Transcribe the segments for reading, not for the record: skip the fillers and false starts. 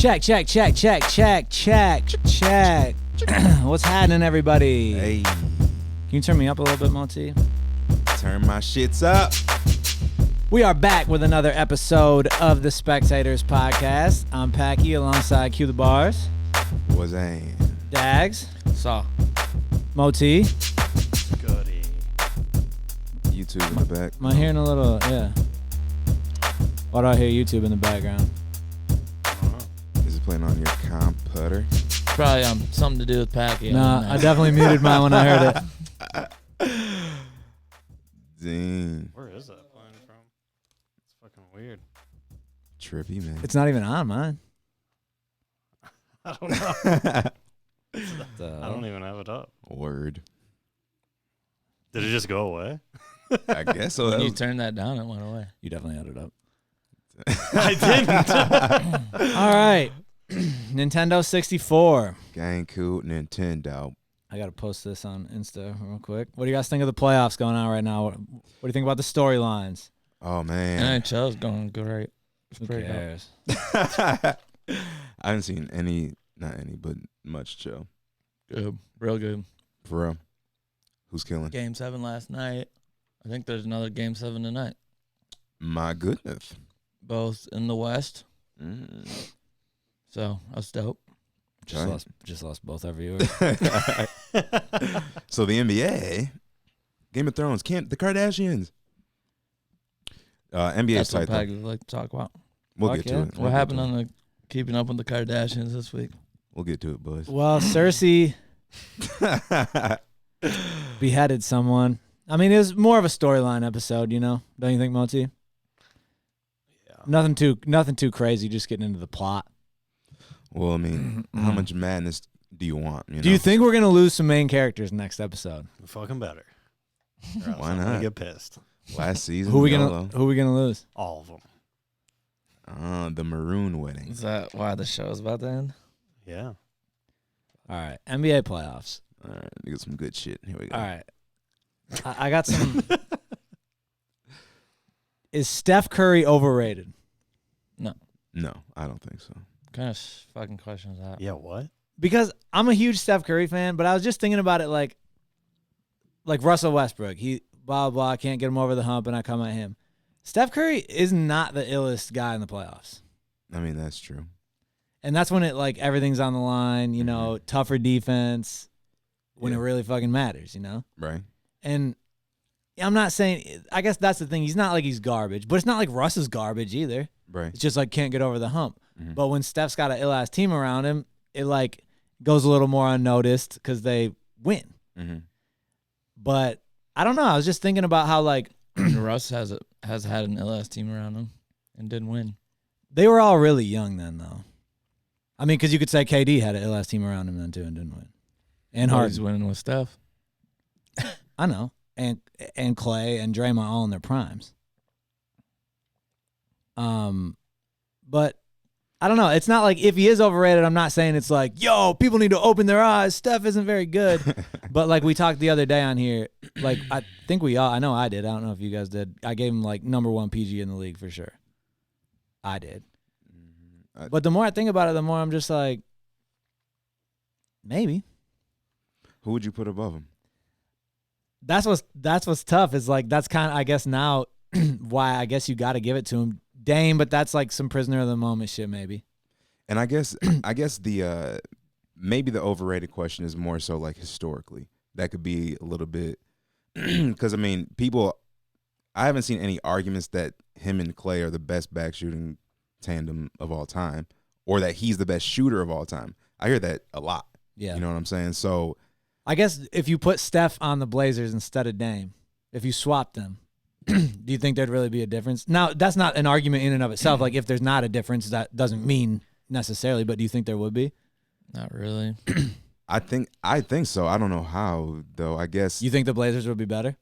Check. What's happening, everybody? Hey, Can you turn me up a little bit, Moe-T? turn my shits up. We are back with another episode of the Specktators podcast. I'm Packy alongside Q the Bars, Wazan. Dags, Saw. Moe-T. Goody. YouTube in the back. Am I hearing a little, yeah. Why do I hear YouTube in the background? Is it playing on your computer? Probably something to do with Packy. Nah, I definitely muted mine when I heard it. Dang. Where is that playing from? It's fucking weird. Trippy, man. It's not even on mine. I don't know. I don't even have it up. Word. Did it just go away? I guess so. When you turned that down, it went away. You definitely had it up. I didn't. All right. Nintendo 64. Gang cool Nintendo. I got to post this on Insta real quick. What do you guys think of the playoffs going on right now? What do you think about the storylines? Oh, man. NHL's going great. It's Who pretty dope. cares? I haven't seen not any, but much chill. Good. Real good. For real. Who's killing? Game 7 last night. I think there's another Game 7 tonight. My goodness. Both in the West. Mm. So, that's dope. Giant. Just lost both our viewers. So the NBA, Game of Thrones, the Kardashians. NBA's That's what tight though. Packy would like to talk about. We'll Fuck get yeah. to it. What happened on the Keeping Up with the Kardashians this week? We'll get to it, boys. Well, Cersei beheaded someone. I mean, it was more of a storyline episode, you know? Don't you think, Moe-T? Yeah. Nothing too crazy, just getting into the plot. Well, I mean, how much madness do you want? You know? Do you think we're going to lose some main characters next episode? Fucking better. Why I'm gonna not? get pissed. Last season, Who we YOLO. gonna lose? All of them. The maroon wedding. Is that why the show's about to end? Yeah. All right, NBA playoffs. All right, we got some good shit. Here we go. All right. I got some. Is Steph Curry overrated? No, I don't think so. What kind of fucking question is that? Yeah, what? Because I'm a huge Steph Curry fan, but I was just thinking about it like Russell Westbrook. He blah blah can't get him over the hump, and I come at him. Steph Curry is not the illest guy in the playoffs, I mean, that's true. and that's when it like everything's on the line. You know, tougher defense when it really fucking matters. You know, Right. and I'm not saying. I guess that's the thing. He's not like he's garbage, but it's not like Russ is garbage either. Right. It's just like can't get over the hump. Mhm. But when Steph's got an ill-ass team around him, it like goes a little more unnoticed because they win. Mm-hmm. But I don't know. I was just thinking about how like Russ has had an LS team around him and didn't win. they were all really young then, though. I mean, because you could say KD had an ill-ass team around him then too and didn't win. And Harden's Harden, winning with Steph. I know, and Clay and Draymond all in their primes. But I don't know. It's not like if he is overrated, I'm not saying it's like, yo, people need to open their eyes. Steph isn't very good. But like we talked the other day on here, like I think I know I did. I don't know if you guys did. I gave him like #1 PG in the league for sure. I did. But the more I think about it, the more I'm just like, maybe. Who would you put above him? That's what's tough is like that's kind of I guess now why I guess you got to give it to him. Dame, but that's like some prisoner of the moment shit maybe. And I guess the maybe the overrated question is more so like historically. That could be a little bit because I mean I haven't seen any arguments that him and Clay are the best back shooting tandem of all time or that he's the best shooter of all time. I hear that a lot. Yeah. You know what I'm saying? So I guess if you put Steph on the Blazers instead of Dame, if you swap them, do you think there'd really be a difference? Now, that's not an argument in and of itself. Like, if there's not a difference, that doesn't mean necessarily, but do you think there would be? Not really. I think so. I don't know how though. I guess You think the Blazers would be better?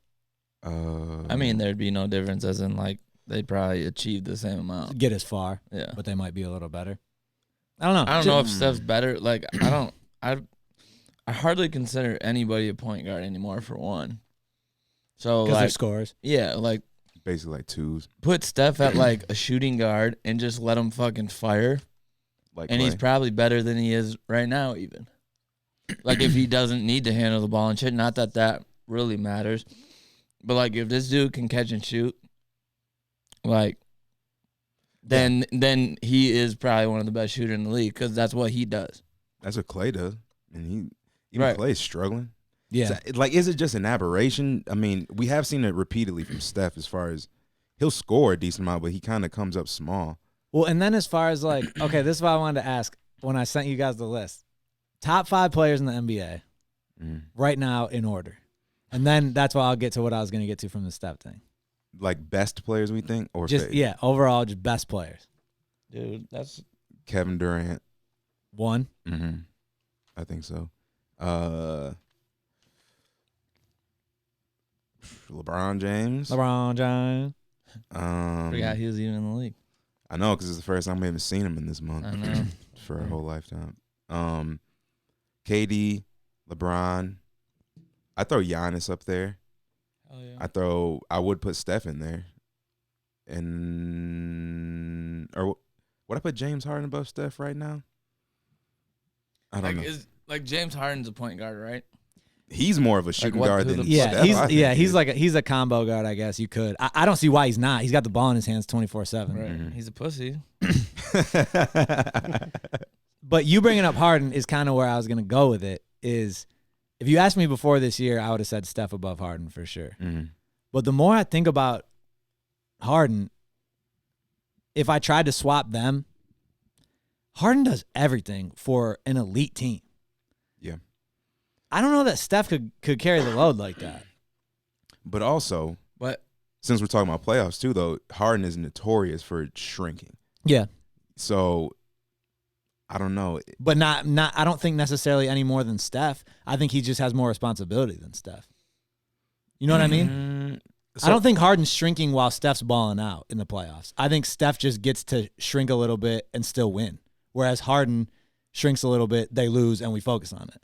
I mean, there'd be no difference as in, like, they'd probably achieve the same amount. Get as far, Yeah. but they might be a little better. I don't know. I don't know if Steph's better. Like, I hardly consider anybody a point guard anymore, for one. So, Because they're like, scorers. yeah, like, basically like twos. put Steph at, like, a shooting guard and just let him fucking fire. like And he's Klay. probably better than he is right now, even. Like, if he doesn't need to handle the ball and shit, not that really matters. But, like, if this dude can catch and shoot, like, then he is probably one of the best shooters in the league because that's what he does. That's what Klay does, and even Klay is struggling. Yeah. So, like, is it just an aberration? I mean, we have seen it repeatedly from Steph as far as he'll score a decent amount, but he kind of comes up small. Well, and then as far as like, okay, this is what I wanted to ask when I sent you guys the list. Top 5 players in the NBA right now in order. And then that's why I'll get to what I was going to get to from the Steph thing. Like best players, we think, or Just, fave? yeah, overall, just best players. Dude, that's Kevin Durant. 1. I think so. LeBron James. LeBron James. forgot he was even in the league. I know, because it's the first time we haven't seen him in this month. I know. For a whole lifetime. KD, LeBron. I throw Giannis up there. Oh, yeah. I would put Steph in there. And or would I put James Harden above Steph right now? I don't know. Like James Harden's a point guard, right? He's more of a shooting guard than Yeah, Steph. I think he is. he's a combo guard, I guess you could. I don't see why he's not. He's got the ball in his hands 24/7. Right. He's a pussy. But you bringing up Harden is kind of where I was going to go with it. Is if you asked me before this year, I would have said Steph above Harden for sure. But the more I think about Harden, if I tried to swap them, Harden does everything for an elite team. Yeah. I don't know that Steph could carry the load like that. But also, But since we're talking about playoffs too, though, Harden is notorious for shrinking. Yeah. So I don't know. But not I don't think necessarily any more than Steph. I think he just has more responsibility than Steph. You know what I mean? I don't think Harden's shrinking while Steph's balling out in the playoffs. I think Steph just gets to shrink a little bit and still win. Whereas Harden shrinks a little bit, they lose, and we focus on it.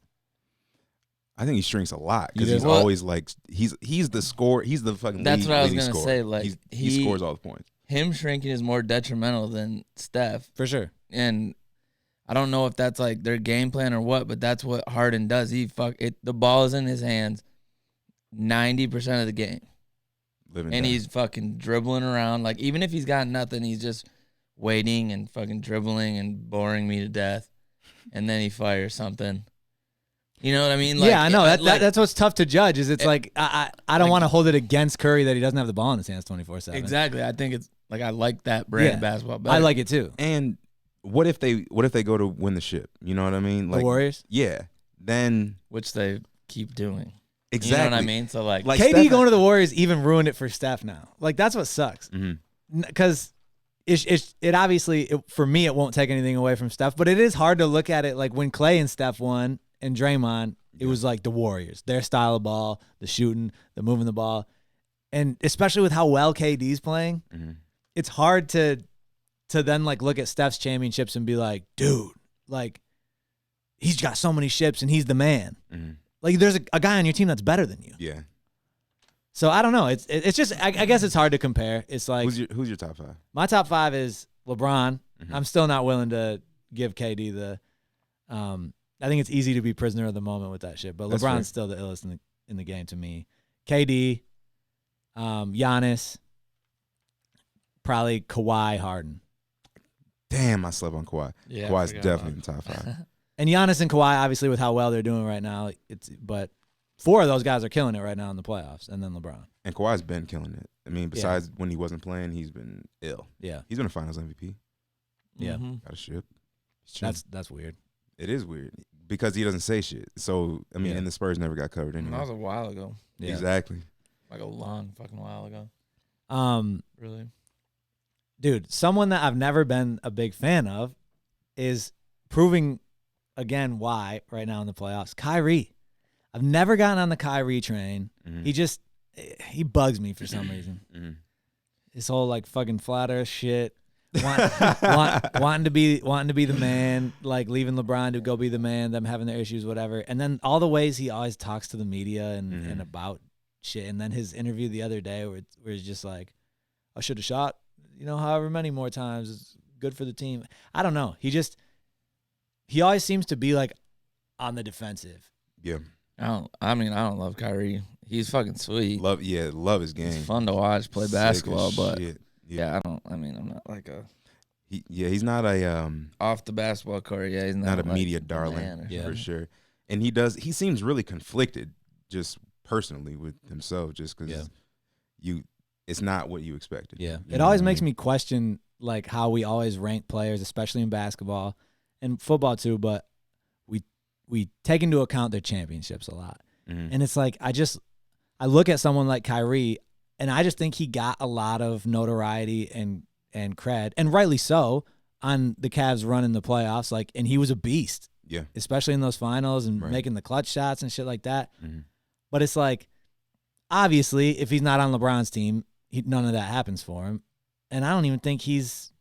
I think he shrinks a lot because You he's do? always like he's the score. He's the fucking. That's what I was leading gonna scorer. say, like, he scores all the points. him shrinking is more detrimental than Steph. For sure. And I don't know if that's like their game plan or what, but that's what Harden does. The ball is in his hands 90% of the game. And He's fucking dribbling around. Like, even if he's got nothing, he's just waiting and fucking dribbling and boring me to death. And then he fires something. You know what I mean? Like, yeah, I know. That's what's tough to judge is it's like I don't want to hold it against Curry that he doesn't have the ball in his hands 24/7. Exactly. I think it's like I like that brand of basketball better. I like it too. And what if they go to win the ship? You know what I mean? Like The Warriors? Yeah. Then Which they keep doing. exactly. You know what I mean? So like KD Steph- going to the Warriors even ruined it for Steph now. Like that's what sucks. Because it obviously for me it won't take anything away from Steph, but it is hard to look at it like when Klay and Steph won and Draymond, it was like the Warriors, their style of ball, the shooting, the moving the ball, and especially with how well KD's playing, it's hard to then like look at Steph's championships and be like, dude, like he's got so many ships and he's the man. Like there's a guy on your team that's better than you. Yeah. So I don't know. It's just I guess it's hard to compare. It's like Who's your top 5? my top 5 is LeBron. I'm still not willing to give KD the. I think it's easy to be prisoner of the moment with that shit, but That's LeBron's fair. still the illest in the game to me. KD, Giannis, probably Kawhi, Harden, Damn, I slept on Kawhi. Yeah, I Kawhi's forgot definitely in the top 5. and Giannis and Kawhi obviously with how well they're doing right now. But 4 of those guys are killing it right now in the playoffs, and then LeBron. And Kawhi's been killing it. I mean, besides when he wasn't playing, he's been ill. Yeah, He's been a Finals MVP. yeah, Got a ship. He's chilling. that's weird. It is weird because he doesn't say shit. So I mean, Yeah. and the Spurs never got covered That anyway. was a while ago. Yeah. Exactly. Like a long fucking while ago. Really. Dude, someone that I've never been a big fan of is proving again why right now in the playoffs. Kyrie. I've never gotten on the Kyrie train. He bugs me for some reason. His whole like fucking flat earth shit. Wanting to be the man, like leaving LeBron to go be the man, them having their issues, whatever. And then all the ways he always talks to the media and about shit. And then his interview the other day where it's just like, I should have shot, however many more times. It's good for the team. I don't know. He just he always seems to be like on the defensive. Yeah. I don't love Kyrie. He's fucking sweet. Love his game. It's fun to watch play Sick basketball, as but shit. I'm not like a He's not a off the basketball court. Yeah, he's not a like media darling man or for sure. And he seems really conflicted just personally with himself just cuz it's not what you expected. Yeah. You It know always what I makes mean? me question like how we always rank players, especially in basketball and football too, but we take into account their championships a lot. Mhm. And it's like I look at someone like Kyrie and I just think he got a lot of notoriety and cred, and rightly so, on the Cavs run in the playoffs. Like, and he was a beast. Yeah. Especially in those finals and Right. making the clutch shots and shit like that. Mhm. But it's like, obviously, if he's not on LeBron's team, none of that happens for him. And I don't even think he's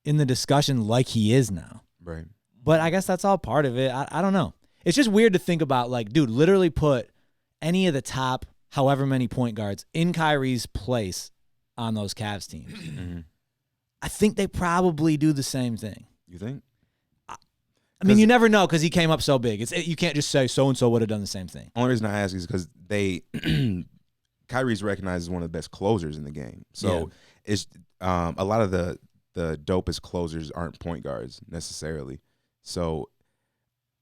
in the discussion like he is now. Right. But I guess that's all part of it. I don't know. It's just weird to think about, like, dude, literally put any of the top however many point guards in Kyrie's place on those Cavs teams. Mhm. I think they probably do the same thing. You think? I mean, you never know because he came up so big. You can't just say so-and-so would have done the same thing. Only reason I ask is because Kyrie's recognized as one of the best closers in the game. So it's a lot of the dopest closers aren't point guards necessarily. So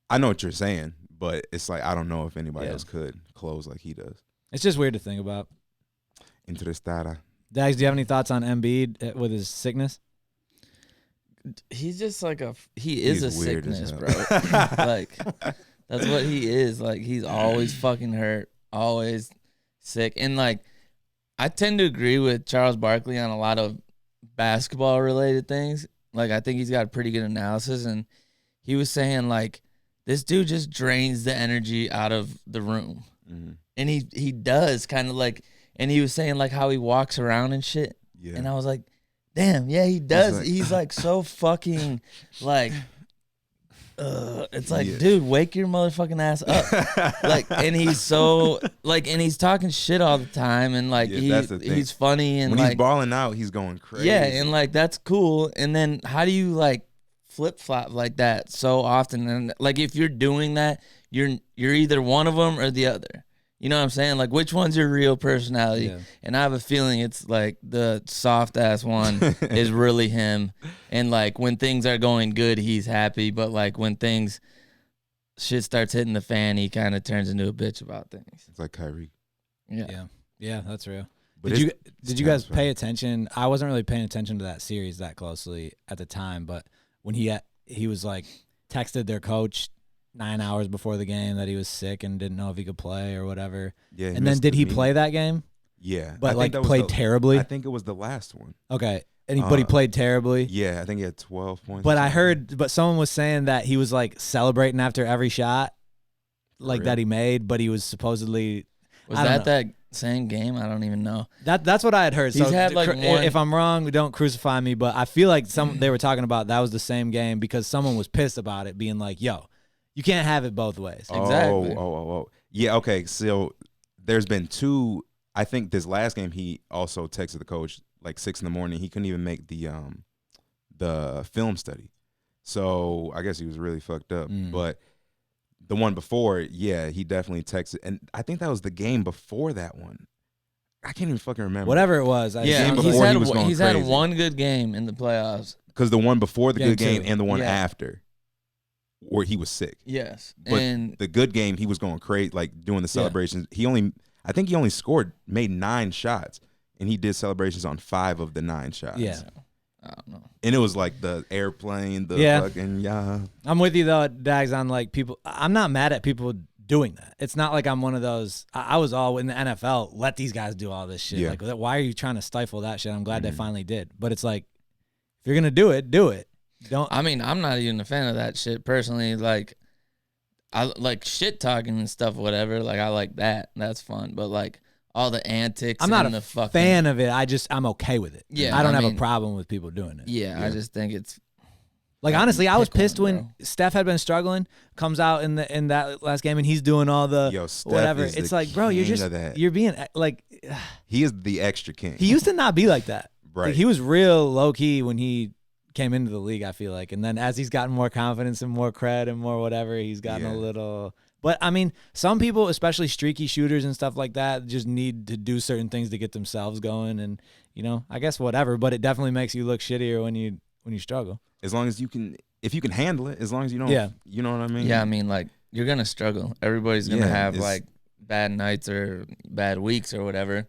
I know what you're saying, but it's like I don't know if anybody else could close like he does. It's just weird to think about. Interestada. Dags, do you have any thoughts on Embiid with his sickness? he's just like he is He's a weird as sickness, hell. bro. Like that's what he is. Like he's always fucking hurt, always sick. And like I tend to agree with Charles Barkley on a lot of basketball related things. Like I think he's got a pretty good analysis, and he was saying like this dude just drains the energy out of the room. Mm-hmm. And he does kind of like, and he was saying like how he walks around and shit. Yeah. And I was like, damn, yeah, he does. like- He's like so fucking like, it's like, Yeah. dude, wake your motherfucking ass up. Like, and he's so like, and he's talking shit all the time, and like Yeah, that's the thing. he's funny, and when like he's balling out, he's going crazy. yeah, and like that's cool. And then how do you like flip flop like that so often? And like if you're doing that, you're either one of them or the other. You know what I'm saying? Like which one's your real personality? Yeah. And I have a feeling it's like the soft ass one is really him. And like when things are going good, he's happy. But like when things shit starts hitting the fan, he kind of turns into a bitch about things. It's like Kyrie. Yeah. Yeah, that's real. But Did it's you guys tense, man. pay attention? I wasn't really paying attention to that series that closely at the time, but when he was like texted their coach 9 hours before the game that he was sick and didn't know if he could play or whatever. Yeah. And then missed did the he meeting. play that game? Yeah. I But think like that was played the- terribly? I think it was the last one. Okay. But he played terribly. Yeah, I think he had 12 points. But or I something. heard, but someone was saying that he was like celebrating after every shot, like real? that he made. But he was supposedly Was I don't that know. that same game? I don't even know. that's what I had heard. He's So had, like, one- if I'm wrong, don't crucify me. But I feel like they were talking about that was the same game because someone was pissed about it, being like, "Yo, you can't have it both ways." Exactly. Oh. Yeah, okay. So there's been two. I think this last game he also texted the coach like 6 a.m. He couldn't even make the film study. So I guess he was really fucked up. Mm. But the one before, yeah, he definitely texted. And I think that was the game before that one. I can't even fucking remember. Whatever it was, Yeah, game he's before had he was going he's had crazy. one good game in the playoffs. Because the one before the Game good game two. and the one Yeah. after where he was sick. Yes, But and the good game, he was going crazy, like doing the celebrations. I think he only made 9 shots, and he did celebrations on 5 of the 9 shots. Yeah. I don't know. And it was like the airplane, the Yeah. fucking, yeah. I'm with you though, Dags, on like people. I'm not mad at people doing that. It's not like I'm one of those. I was all in the NFL. Let these guys do all this shit. Yeah. Like, why are you trying to stifle that shit? I'm glad they finally did. But it's like, if you're gonna do it, do it. Don't. I mean, I'm not even a fan of that shit personally. Like, I like shit talking and stuff, whatever. Like, I like that. That's fun. But like all the antics. I'm not and a the fucking fan of it. I'm okay with it. Yeah, I don't I have mean- a problem with people doing it. Yeah, I just think it's Like honestly, I was Pick one, pissed when bro. Steph had been struggling. Comes out in that last game and he's doing all the Yo, Steph whatever. is It's the like, bro, king of that. you're being like. He is the extra king. He used to not be like that. Right. Like, he was real low key when he came into the league, I feel like. And then as he's gotten more confidence and more cred and more whatever, he's gotten a little. But, I mean, some people, especially streaky shooters and stuff like that, just need to do certain things to get themselves going. And, you know, I guess whatever. But it definitely makes you look shittier when you struggle. As long as you can, if you can handle it, as long as you don't, you know what I mean? Yeah, I mean, like, you're going to struggle. Everybody's going to have, like, bad nights or bad weeks or whatever.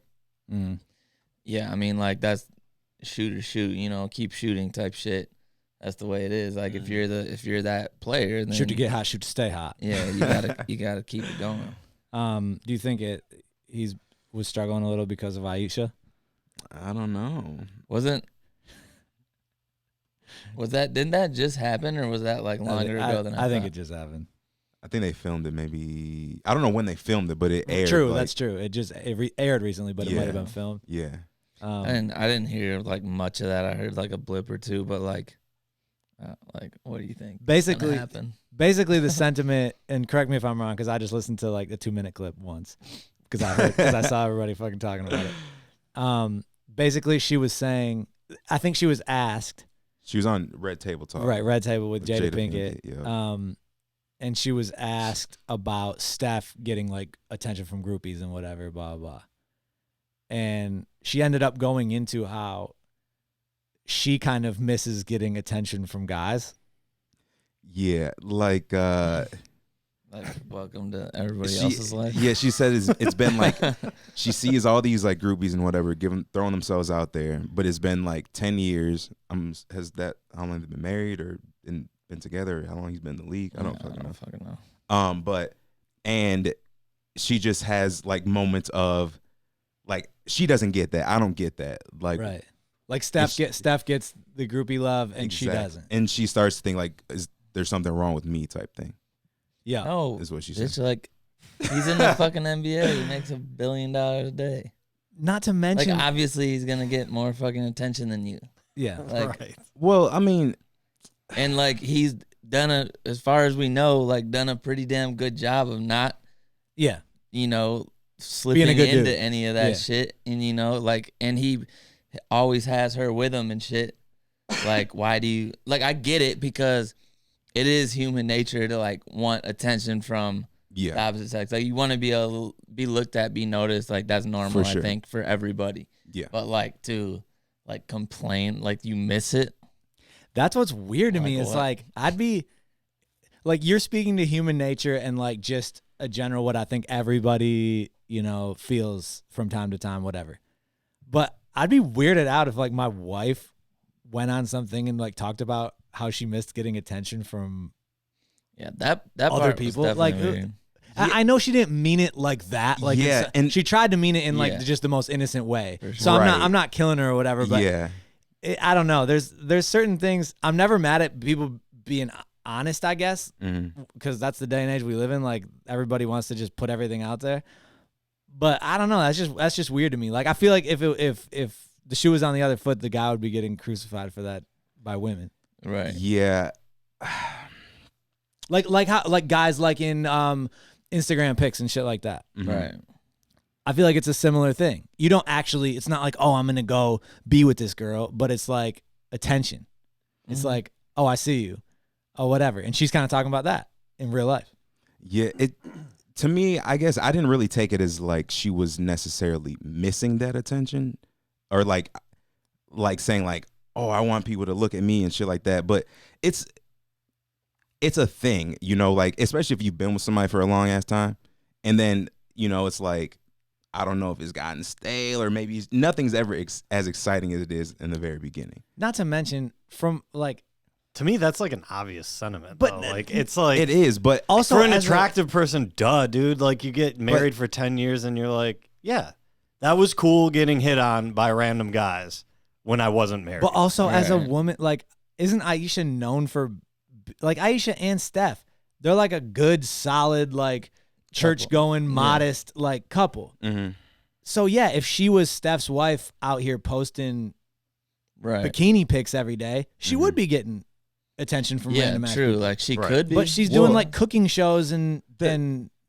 Mm. Yeah, I mean, like, that's shoot or shoot, you know, keep shooting type shit. That's the way it is. Like, if you're that player, then Shoot to get hot, shoot to stay hot. Yeah, you gotta keep it going. Do you think he's was struggling a little because of Ayesha? I don't know. Didn't that just happen, or was that like longer ago than I think thought? it just happened. I think they filmed it maybe, I don't know when they filmed it, but it aired. True, like, that's true. It aired recently, but it might have been filmed. Yeah. I didn't hear like much of that. I heard like a blip or two, but like what do you think? Basically happened? The sentiment, and correct me if I'm wrong, because I just listened to like a 2-minute clip once, because I saw everybody fucking talking about it. Basically, she was saying, I think she was asked. She was on Red Table Talk. Right, Red Table with Jada Pinkett. Yeah. And she was asked about Steph getting like attention from groupies and whatever, blah, blah, blah. And she ended up going into how she kind of misses getting attention from guys. Yeah, like welcome to everybody else's life. Yeah, she said it's been like she sees all these like groupies and whatever throwing themselves out there, but it's been like 10 years. Has that how long they've been married or been together? How long he's been in the league? I don't fucking know. But and she just has like moments of like she doesn't get that. I don't get that. Like right. Like Steph gets the groupie love and she doesn't. And she starts to think like, is there's something wrong with me type thing. Yeah. Oh, is what she said. It's like he's in the fucking NBA. He makes $1 billion a day. Not to mention, like obviously he's gonna get more fucking attention than you. Yeah. Like, right. Well, I mean, and like he's done as far as we know, like done a pretty damn good job of not, slipping into dude. any of that shit. And like, and he always has her with him and shit. Like, why do you like? I get it because it is human nature to like want attention from the opposite sex. Like you want to be able to be looked at, be noticed. Like that's normal, I think, for everybody. Yeah. But like to like complain, like you miss it. That's what's weird to Like me. It's what? like I'd be like you're speaking to human nature and like just a general what I think everybody feels from time to time, whatever. But I'd be weirded out if like my wife went on something and like talked about how she missed getting attention from that other part people. was Like weird. I know she didn't mean it like that. Like and she tried to mean it in like just the most innocent way. For sure. So I'm not killing her or whatever. But I don't know. There's certain things I'm never mad at people being honest, I guess, because that's the day and age we live in. Like everybody wants to just put everything out there. But I don't know. That's just weird to me. Like I feel like if the shoe was on the other foot, the guy would be getting crucified for that by women. Right. Yeah. Like how like guys like in Instagram pics and shit like that. Mm-hmm. Right. I feel like it's a similar thing. You don't actually. It's not like I'm gonna go be with this girl, but it's like attention. It's like I see you, whatever, and she's kind of talking about that in real life. Yeah. To me, I guess I didn't really take it as like she was necessarily missing that attention, or like saying like, I want people to look at me and shit like that. But it's a thing, like especially if you've been with somebody for a long ass time, and then it's like I don't know if it's gotten stale or maybe nothing's ever as exciting as it is in the very beginning. Not to mention from like. To me, that's like an obvious sentiment. But though. Like it's like it is, but also for an attractive person, dude. Like you get married for 10 years and you're like, yeah, that was cool getting hit on by random guys when I wasn't married. But also as a woman, like isn't Ayesha known for like Ayesha and Steph? They're like a good, solid, like church going, modest like couple. Mm-hmm. So yeah, if she was Steph's wife out here posting bikini pics every day, she would be getting attention from random true. people. Like she could be, but she's doing like cooking shows and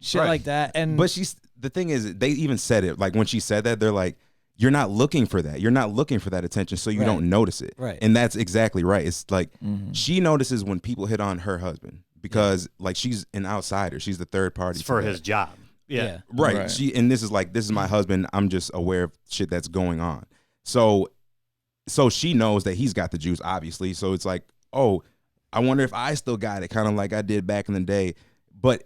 shit like that. And but the thing is, they even said it like when she said that they're like, you're not looking for that. You're not looking for that attention, so you Right. don't notice it. Right. And that's exactly right. It's like she notices when people hit on her husband because like she's an outsider. She's the third party It's for to his that. job. Yeah. Right. Right. This is my husband. I'm just aware of shit that's going on. So she knows that he's got the juice, obviously. So it's like, oh, I wonder if I still got it, kind of like I did back in the day. But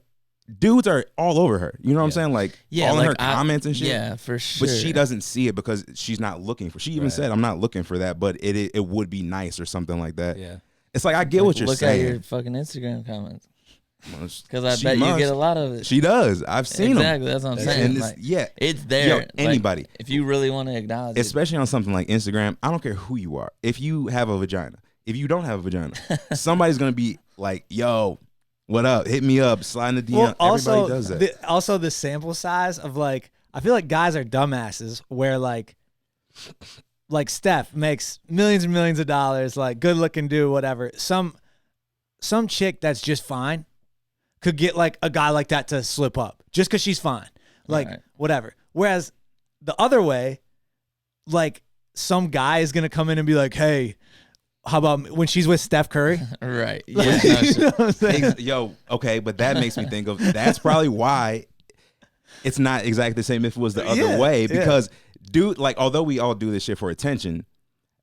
dudes are all over her. You know what I'm saying? Like all in her comments and shit. Yeah, for sure. But she doesn't see it because she's not looking for. She even said, "I'm not looking for that," but it would be nice or something like that. Yeah. It's like I get what you're Look saying. at your fucking Instagram comments. Because I She bet you must. get a lot of it. She does. I've seen them. Exactly, that's what I'm saying. And it's, Like, yeah, it's there. Yo, Like, anybody, if you really want to acknowledge it. especially on something like Instagram, I don't care who you are. If you have a vagina, if you don't have a vagina, somebody's gonna be like, "Yo, what up? Hit me up. Slide in the DM." Well, also, Everybody does that. also the sample size of like, I feel like guys are dumbasses where like Steph makes millions and millions of dollars, like good looking dude, whatever. Some chick that's just fine could get like a guy like that to slip up just because she's fine, like Right. whatever. Whereas the other way, like some guy is gonna come in and be like, "Hey, how about when she's with Steph Curry?" Right. Yeah. Like, no, you shit. know what I'm saying? Yo, okay, but that makes me think of that's probably why it's not exactly the same if it was the other Yeah, way yeah. because dude, like although we all do this shit for attention,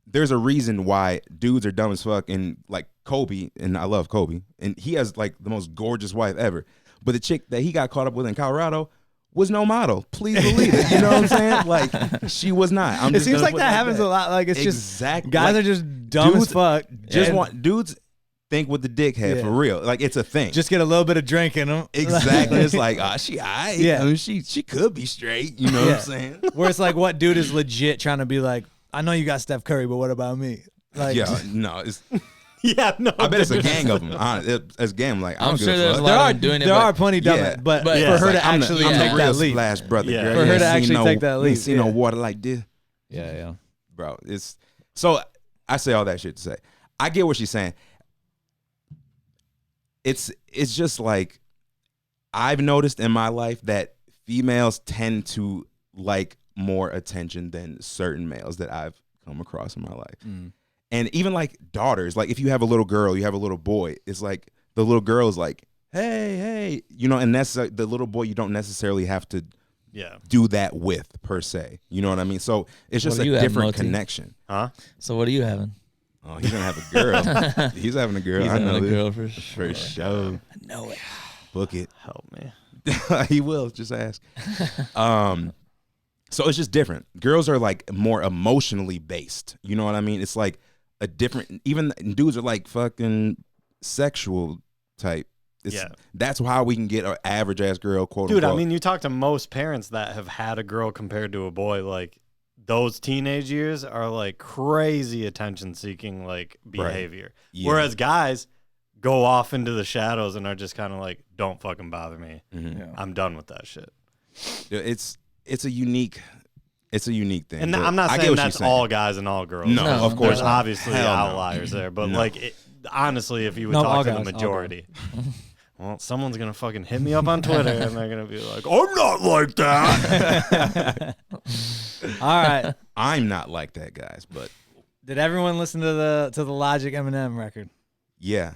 there's a reason why dudes are dumb as fuck and like Kobe, and I love Kobe, and he has like the most gorgeous wife ever. But the chick that he got caught up with in Colorado was no model. Please believe it. You know what I'm saying? Like she was not. It seems like that happens a lot. Like it's Exactly. just guys Like, are just dumb as dudes fuck. Just and want dudes think with the dickhead Yeah. for real. Like it's a thing. just get a little bit of drink in them. Exactly. It's like, she all right. Yeah. I mean, she could be straight. You know what I'm saying? Where it's like, what dude is legit trying to be like, I know you got Steph Curry, but what about me? Like, Yeah, no. It's, Yeah, no. I bet it's a gang of them. It's a gang. Like, I don't I'm give sure a there's fuck. a lot there of are them doing it. there but are plenty dumb, Yeah. but But for yeah, her it's to like, I'm actually the I'm take the that real leap, Splash brother. Yeah. Girl. For You her ain't to seen actually take that you leap, ain't seen yeah. no water like this, yeah. bro. It's so. I say all that shit to say, I get what she's saying. It's just like I've noticed in my life that females tend to like more attention than certain males that I've come across in my life. And even like daughters, like if you have a little girl, you have a little boy, it's like the little girl is like, hey, you know, and that's the little boy you don't necessarily have to do that with per se. You know what I mean? So it's just What a do you have, different Moe-T? connection. Huh? So what are you having? Oh, he's gonna have a girl. He's having a girl. He's I know having a this. girl for sure. For sure. I know it. Book it. Help me. He will. Just ask. So it's just different. Girls are like more emotionally based. You know what I mean? It's like a different. Even dudes are like fucking sexual type. That's how we can get an average ass girl. Quote Dude, unquote. I mean, you talk to most parents that have had a girl compared to a boy, like those teenage years are like crazy attention seeking like behavior. Yeah. Whereas guys go off into the shadows and are just kind of like, don't fucking bother me. Yeah. I'm done with that shit. It's a unique thing. And but I'm not I get saying what that's she's saying. all guys and all girls. No, No, of course There's not. obviously Hell no. outliers there, but No. like honestly, if you would No, talk all to guys, the all majority, well, someone's gonna fucking hit me up on Twitter and they're gonna be like, "I'm not like that." All right. I'm not like that, guys. But Did everyone listen to the Logic Eminem record? yeah,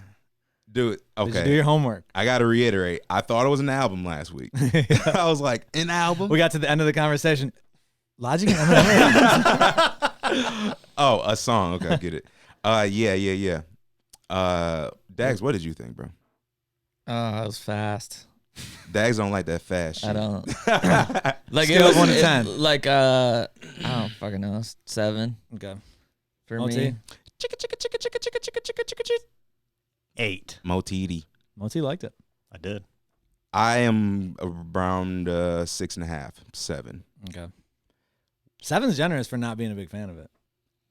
dude. Did you do Okay, your homework? I got to reiterate. I thought it was an album last week. I was like, an album? We got to the end of the conversation. Logic and Eminem. Oh, a song. Okay, I get it. Yeah. Dags, what did you think, bro? Oh, that was fast. Dags don't like that fast shit. I don't. Like Scale it of was 1 to 10. Like I don't fucking know. 7 Okay. for Moe-T? me. 8. Moe-T. Moe-T liked it. I did. I am around 6.5, 7. Okay. 7's generous for not being a big fan of it.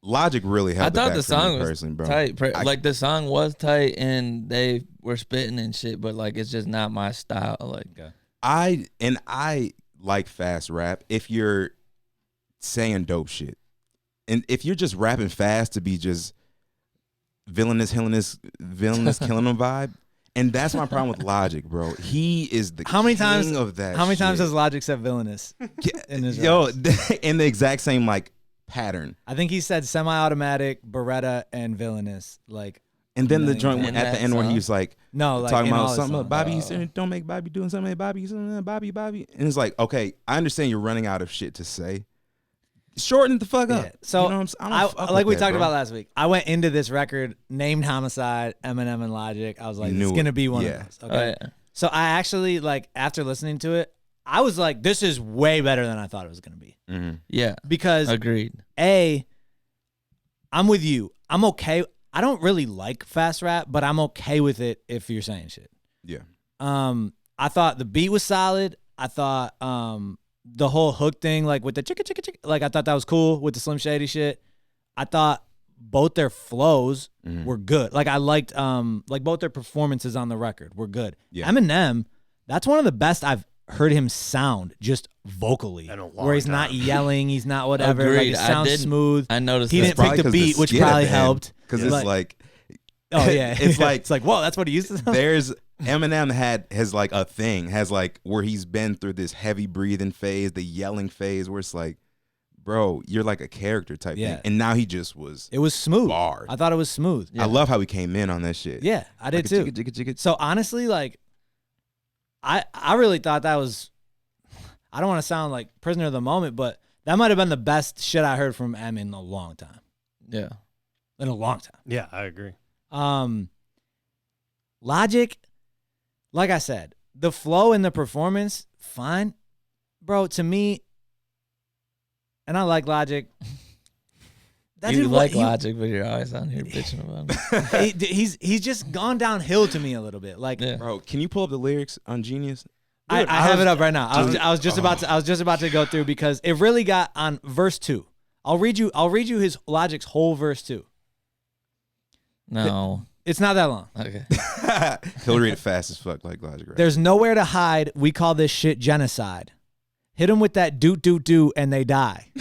Logic really I helped. thought it the back for me song was personally, bro. tight. I- Like the song was tight, and they were spitting and shit. But like, it's just not my style. Like, I like fast rap if you're saying dope shit. And if you're just rapping fast to be just villainous killing them vibe, And that's my problem with Logic, bro. He is the How many king times of that. How many times shit. has Logic said villainous in his Yo, raps? in the exact same like pattern. I think he said semi-automatic, Beretta, and villainous. Like, And then the million joint times. In at the that end where he song? was like no, like talking in all about his something songs. Bobby, you said, don't make Bobby doing something, Bobby, Bobby. And it's like, okay, I understand you're running out of shit to say. Shorten the fuck up. Yeah. So you know what I'm saying? I don't fuck like with we that, talked bro. about last week. I went into this record named Homicide, Eminem and Logic. I was like, Knew it's it. gonna be one Yeah. of those. Oh, Okay. yeah. So I actually like after listening to it, I was like, this is way better than I thought it was gonna be. Mhm. Yeah. Because Agreed. I'm with you. I'm okay. I don't really like fast rap, but I'm okay with it if you're saying shit. Yeah. I thought the beat was solid. I thought the whole hook thing, like with the chicka chicka chicka, like I thought that was cool with the Slim Shady shit. I thought both their flows were good. Like I liked like both their performances on the record were good. Yeah. Eminem, that's one of the best I've heard him sound just vocally. In a long Where he's not time. yelling, he's not whatever. Like Agreed. it I sounds didn't- smooth. I noticed He that. didn't pick Probably the 'cause beat, which skit at probably the end, helped. Because it's like oh yeah, it's like it's like whoa, that's what he used to sound. there's Eminem has like a thing, has like where he's been through this heavy breathing phase, the yelling phase, where it's like, bro, you're like a character type Yeah. thing. And now he just was It was smooth. bars. I thought it was smooth. I love how he came in on that shit. Yeah, I did Like a too. jigga. So honestly, like, I really thought that was. I don't want to sound like prisoner of the moment, but that might have been the best shit I heard from M in a long time. Yeah. In a long time. Yeah, I agree. Logic, like I said, the flow and the performance, fine, bro. To me, and I like Logic. That You dude, like what- Logic, but you're always on here bitching about it. he's just gone downhill to me a little bit. Like Yeah. Bro, can you pull up the lyrics on Genius? I have it up right now. Dude. I was just about to go through because it really got on verse 2. I'll read you his Logic's whole verse 2. No. It's not that long. Okay. He'll read it fast as fuck like Logic. Right? There's nowhere to hide. We call this shit genocide. Hit them with that do and they die.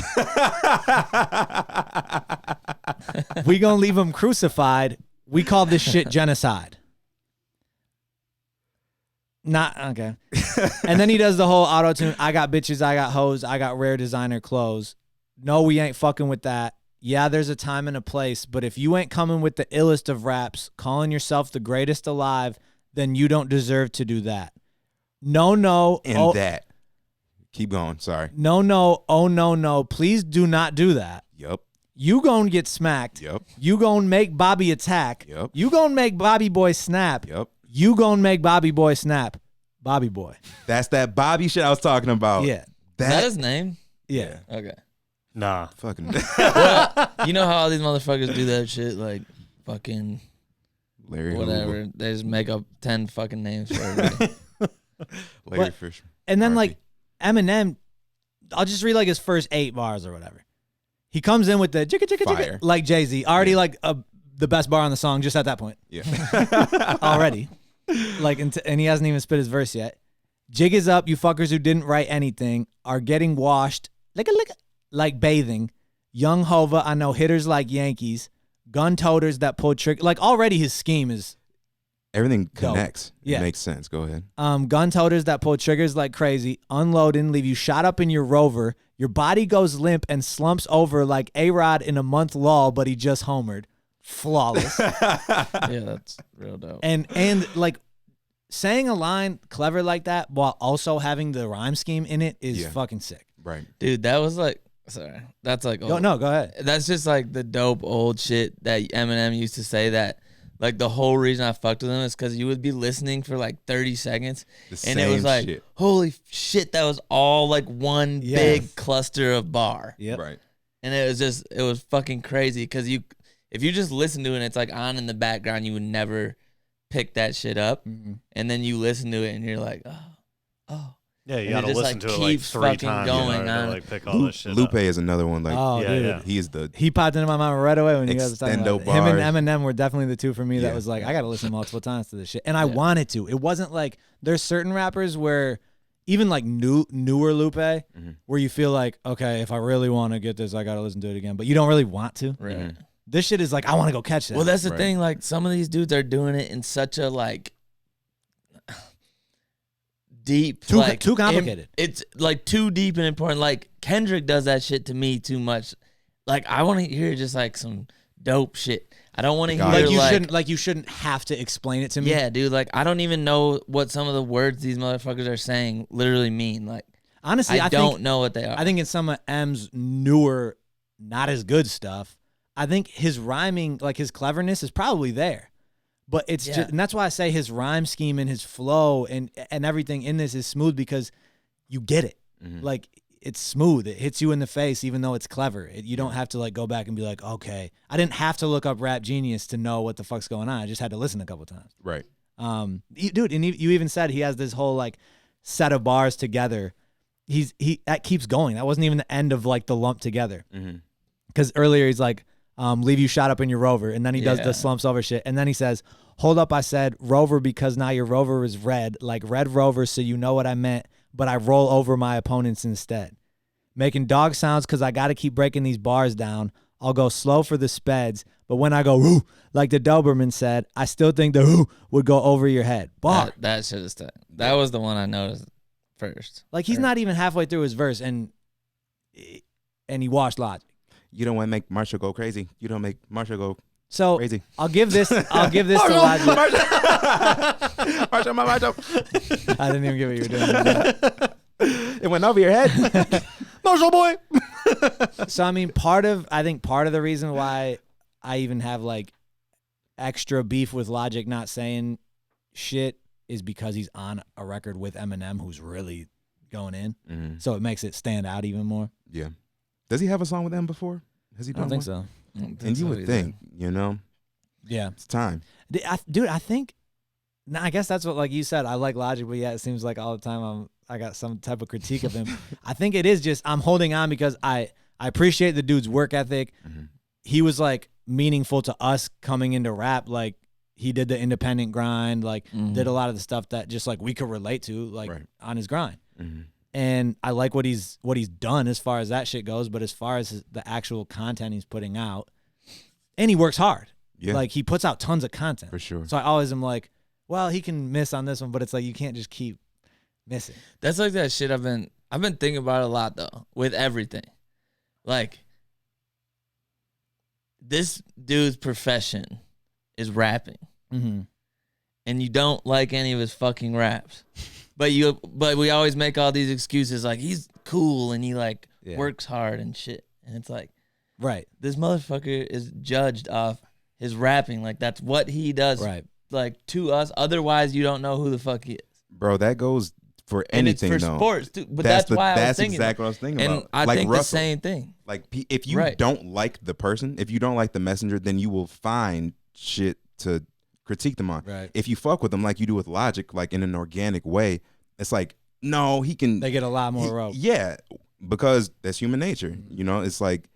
We gonna leave them crucified. We call this shit genocide. Not okay. And then he does the whole auto tune. I got bitches, I got hoes, I got rare designer clothes. No, we ain't fucking with that. Yeah, there's a time and a place, but if you ain't coming with the illest of raps, calling yourself the greatest alive, then you don't deserve to do that. No. And Oh, that. Keep going. Sorry. no. Oh, no. Please do not do that. Yup. You gon' get smacked. Yup. You gon' make Bobby attack. Yup. You gon' make Bobby Boy snap. Yup. You gon' make Bobby Boy snap. Bobby Boy. That's that Bobby shit I was talking about. Yeah. Is that That his name? Yeah. Okay. Nah. fucking You know how all these motherfuckers do that shit? Like, fucking Larry whatever. Hoover, They just make up 10 fucking names for everybody. Larry But- Fisher. And then RP. like Eminem, I'll just read like his first 8 bars or whatever. He comes in with the chicka chicka Fire. chicka like Jay-Z. Already Yeah. like the best bar on the song just at that point. Yeah. Already. Like and he hasn't even spit his verse yet. Jig is up, you fuckers who didn't write anything are getting washed like bathing. Young Hova, I know hitters like Yankees. Gun toters that pull trick. Like already his scheme is Everything Dope. connects. Yeah. It makes sense. Go ahead. gun toters that pull triggers like crazy, unloading, leave you shot up in your Rover. Your body goes limp and slumps over like A-Rod in a month lull, but he just homered. Flawless. Yeah, that's real dope. and like saying a line clever like that while also having the rhyme scheme in it is Yeah. fucking sick. Right. Dude, that was like, sorry. That's like, Go old. go ahead. That's just like the dope old shit that Eminem used to say that. Like the whole reason I fucked with him is because you would be listening for like 30 seconds The and it was same like, shit. holy shit, that was all like one Yes. big cluster of bar. Yep. Right. And it was fucking crazy because if you just listen to it and it's like on in the background, you would never pick that shit up. Mm-mm. And then you listen to it and you're like, oh. Yeah, you And it got to just, listen like, to it like keeps 3 fucking times going in order on. to like pick all this shit Lupe up. is another one. Like Oh, Yeah, dude. yeah. he is the He popped into my mind right away when you guys were talking about Extendo it. Him and bars. Eminem were definitely the two for me that Yeah. was like, I got to listen multiple times to this shit. And I Yeah. wanted to. It wasn't like, there's certain rappers where, even like newer Lupe, where you feel like, okay, if I really want to get this, I got to listen to it again. But you don't really want to. Right. Mhm. This shit is like, I want to go catch that. Well, that's the Right. thing. Like some of these dudes are doing it in such a like deep. Too like, complicated. It's like too deep and important. Like Kendrick does that shit to me too much. Like I want to hear just like some dope shit. I don't want to hear you shouldn't have to explain it to me. Yeah, dude. Like I don't even know what some of the words these motherfuckers are saying literally mean. Like honestly, I don't think, know what they are. I think in some of M's newer, not as good stuff, I think his rhyming, like his cleverness, is probably there. But it's just, and that's why I say his rhyme scheme and his flow and everything in this is smooth because you get it. Mm-hmm. Like it's smooth. It hits you in the face, even though it's clever. You don't have to like go back and be like, okay, I didn't have to look up Rap Genius to know what the fuck's going on. I just had to listen a couple times. Right. Dude, and you even said he has this whole like set of bars together. That keeps going. That wasn't even the end of like the lump together. Because earlier he's like, leave you shot up in your Rover, and then he does the slumps over shit, and then he says, hold up, I said Rover because now your Rover is red, like Red Rover, so you know what I meant, but I roll over my opponents instead. Making dog sounds because I got to keep breaking these bars down. I'll go slow for the speds, but when I go whoo, like the Doberman said, I still think the whoo would go over your head. Bar. That should have stuck. That was the one I noticed first. Like he's not even halfway through his verse, and he washed Logic. You don't want to make Marshall go crazy. You don't make Marshall go So crazy. I'll give this to Logic. Marshall. I didn't even get what you were doing. It went over your head. Marshall boy. So I mean, part of the reason why I even have like extra beef with Logic not saying shit is because he's on a record with Eminem, who's really going in. Mm-hmm. So it makes it stand out even more. Yeah. Does he have a song with them before? Has he I done don't think one? so. And you would think, you know, Yeah, it's time. Dude, I think. Now I guess that's what, like you said, I like Logic, but yeah, it seems like all the time I got some type of critique of him. I think it is just I'm holding on because I appreciate the dude's work ethic. Mm-hmm. He was like meaningful to us coming into rap. Like he did the independent grind, like did a lot of the stuff that just like we could relate to, like on his grind. Mm-hmm. And I like what he's done as far as that shit goes. But as far as the actual content he's putting out, and he works hard. Yeah. Like he puts out tons of content For sure. So I always am like, well, he can miss on this one, but it's like you can't just keep missing. That's like that shit I've been thinking about a lot though with everything. Like this dude's profession is rapping, and you don't like any of his fucking raps, but we always make all these excuses like he's cool and he like works hard and shit, and it's like, right, this motherfucker is judged off his rapping, like that's what he does, right. Like to us, otherwise you don't know who the fuck he is. Bro, that goes for anything, and it's for though. sports too. But that's why I was thinking. That's exactly what I was thinking and about. I like think Russell, the same thing. Like if you don't like the person, if you don't like the messenger, then you will find shit to critique them on. Right. If you fuck with them like you do with Logic, like in an organic way, it's like, no, he can. They get a lot more rope. Yeah, because that's human nature. You know, it's like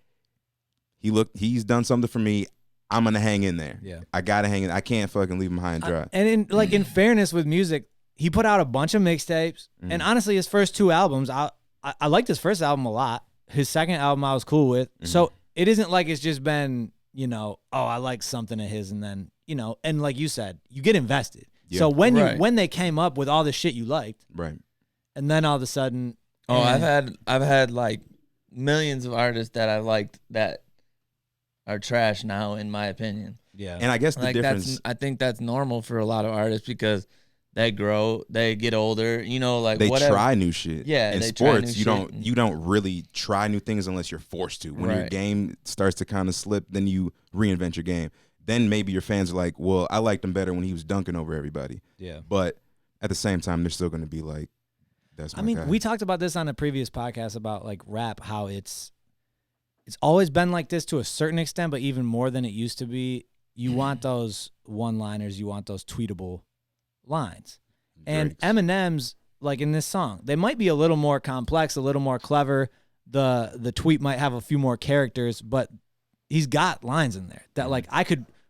he's done something for me. I'm gonna hang in there. Yeah, I gotta hang in. I can't fucking leave him high and dry. And in fairness with music, he put out a bunch of mixtapes, and honestly, his first two albums, I liked his first album a lot. His second album, I was cool with. So it isn't like it's just been, you know, oh, I like something of his, and then, you know, and like you said, you get invested. Yeah. So when they came up with all the shit you liked, right, and then all of a sudden, I've had like millions of artists that I liked that are trash now, in my opinion. Yeah. And I guess the difference, I think that's normal for a lot of artists because they grow, they get older, you know, like they whatever. try new shit. Yeah. In sports, you don't really try new things unless you're forced to. When your game starts to kind of slip, then you reinvent your game. Then maybe your fans are like, well, I liked him better when he was dunking over everybody. Yeah. But at the same time, they're still going to be like, that's my guy. We talked about this on a previous podcast about like rap, how it's always been like this to a certain extent, but even more than it used to be. You want those one-liners, you want those tweetable lines. And Eminem's, like in this song, they might be a little more complex, a little more clever. The tweet might have a few more characters, but he's got lines in there that like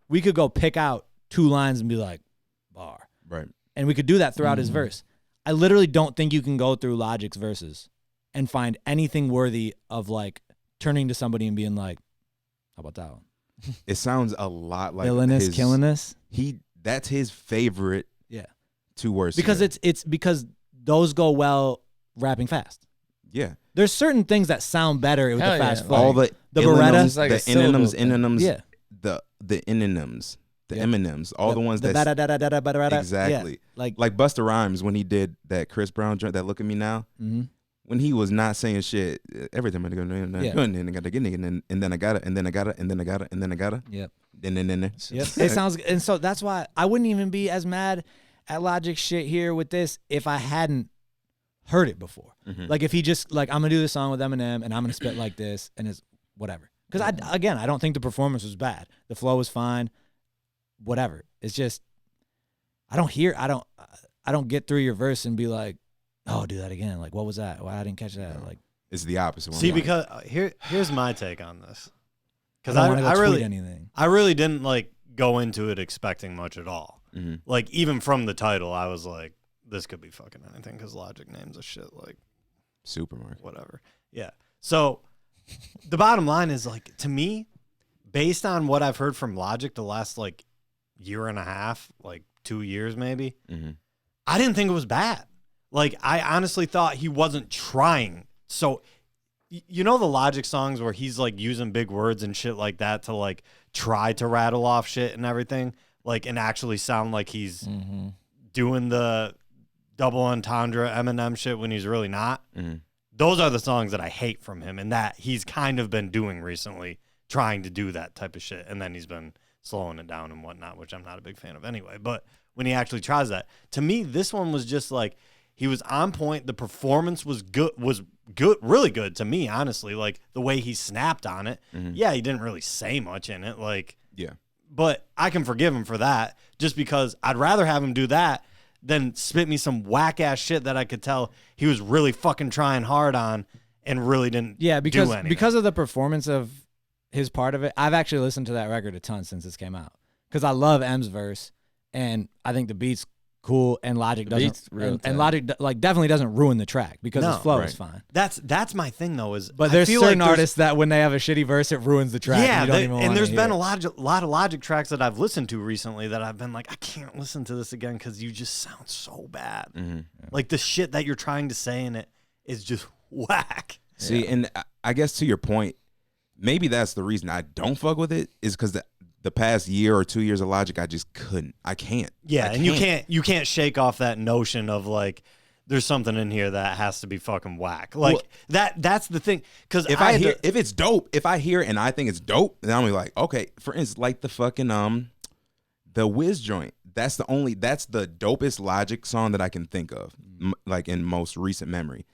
we could go pick out two lines and be like, bar. Right. And we could do that throughout his verse. I literally don't think you can go through Logic's verses and find anything worthy of like turning to somebody and being like, how about that one? It sounds a lot like villainous, killing us. That's his favorite. Yeah. 2 words. Because it's because those go well rapping fast. Yeah. There's certain things that sound better with Hell the fast yeah. flow. All the Beretta, It's like the a syllable thing. Eninems, Yeah. the Eninems, the Yeah. Eminems, all the ones the that Beretta. exactly Yeah. like Busta Rhymes when he did that Chris Brown joint, that Look at Me Now. Mm-hmm. When he was not saying shit, every time I go, and then I got it, and then I got it, and then I got it, and then I got it, Yep. and then Yep. It sounds, and so that's why I wouldn't even be as mad at Logic shit here with this if I hadn't heard it before. Mhm. Like if he just like, I'm gonna do this song with Eminem and I'm gonna spit like this and it's whatever. Because I don't think the performance was bad. The flow was fine. Whatever. It's just I don't get through your verse and be like, oh, do that again. Like, what was that? Why I didn't catch that? Like, it's the opposite. See, because here's my take on this. Because I don't I go really tweet anything. I really didn't like go into it expecting much at all. Mhm. Like even from the title, I was like, this could be fucking anything because Logic names a shit like Supermarket. whatever. Yeah. So the bottom line is like, to me, based on what I've heard from Logic the last like year and a half, like 2 years maybe, Mm-hmm. I didn't think it was bad. Like I honestly thought he wasn't trying. So you know the Logic songs where he's like using big words and shit like that to like try to rattle off shit and everything, like, and actually sound like he's doing the double entendre Eminem shit when he's really not. Mm-hmm. Those are the songs that I hate from him, and that he's kind of been doing recently, trying to do that type of shit, and then he's been slowing it down and whatnot, which I'm not a big fan of anyway. But when he actually tries that, to me, this one was just like, he was on point. The performance was good, really good to me, honestly. Like the way he snapped on it. Mm-hmm. Yeah, he didn't really say much in it, like, Yeah. but I can forgive him for that, just because I'd rather have him do that than spit me some whack ass shit that I could tell he was really fucking trying hard on and really didn't. Yeah, do anything. because of the performance of his part of it, I've actually listened to that record a ton since this came out because I love M's verse and I think the beat's cool and Logic beat's doesn't real and Logic like definitely doesn't ruin the track because No, his flow right. is fine. That's my thing though. Is But I there's feel certain like artists that when they have a shitty verse, it ruins the track. Yeah, and, you don't even and wanna there's hear been it. a lot of Logic tracks that I've listened to recently that I've been like, I can't listen to this again because you just sound so bad. Mm-hmm. Like the shit that you're trying to say in it is just whack. See, and I guess to your point, maybe that's the reason I don't fuck with it is because the past year or 2 years of Logic, I just couldn't. I can't. Yeah, I and you can't shake off that notion of like there's something in here that has to be fucking whack. Like Well, that's the thing. Because If if it's dope, if I hear it and I think it's dope, then I'm gonna be like, okay. For instance, like the fucking the Wiz joint. That's the dopest Logic song that I can think of, like in most recent memory.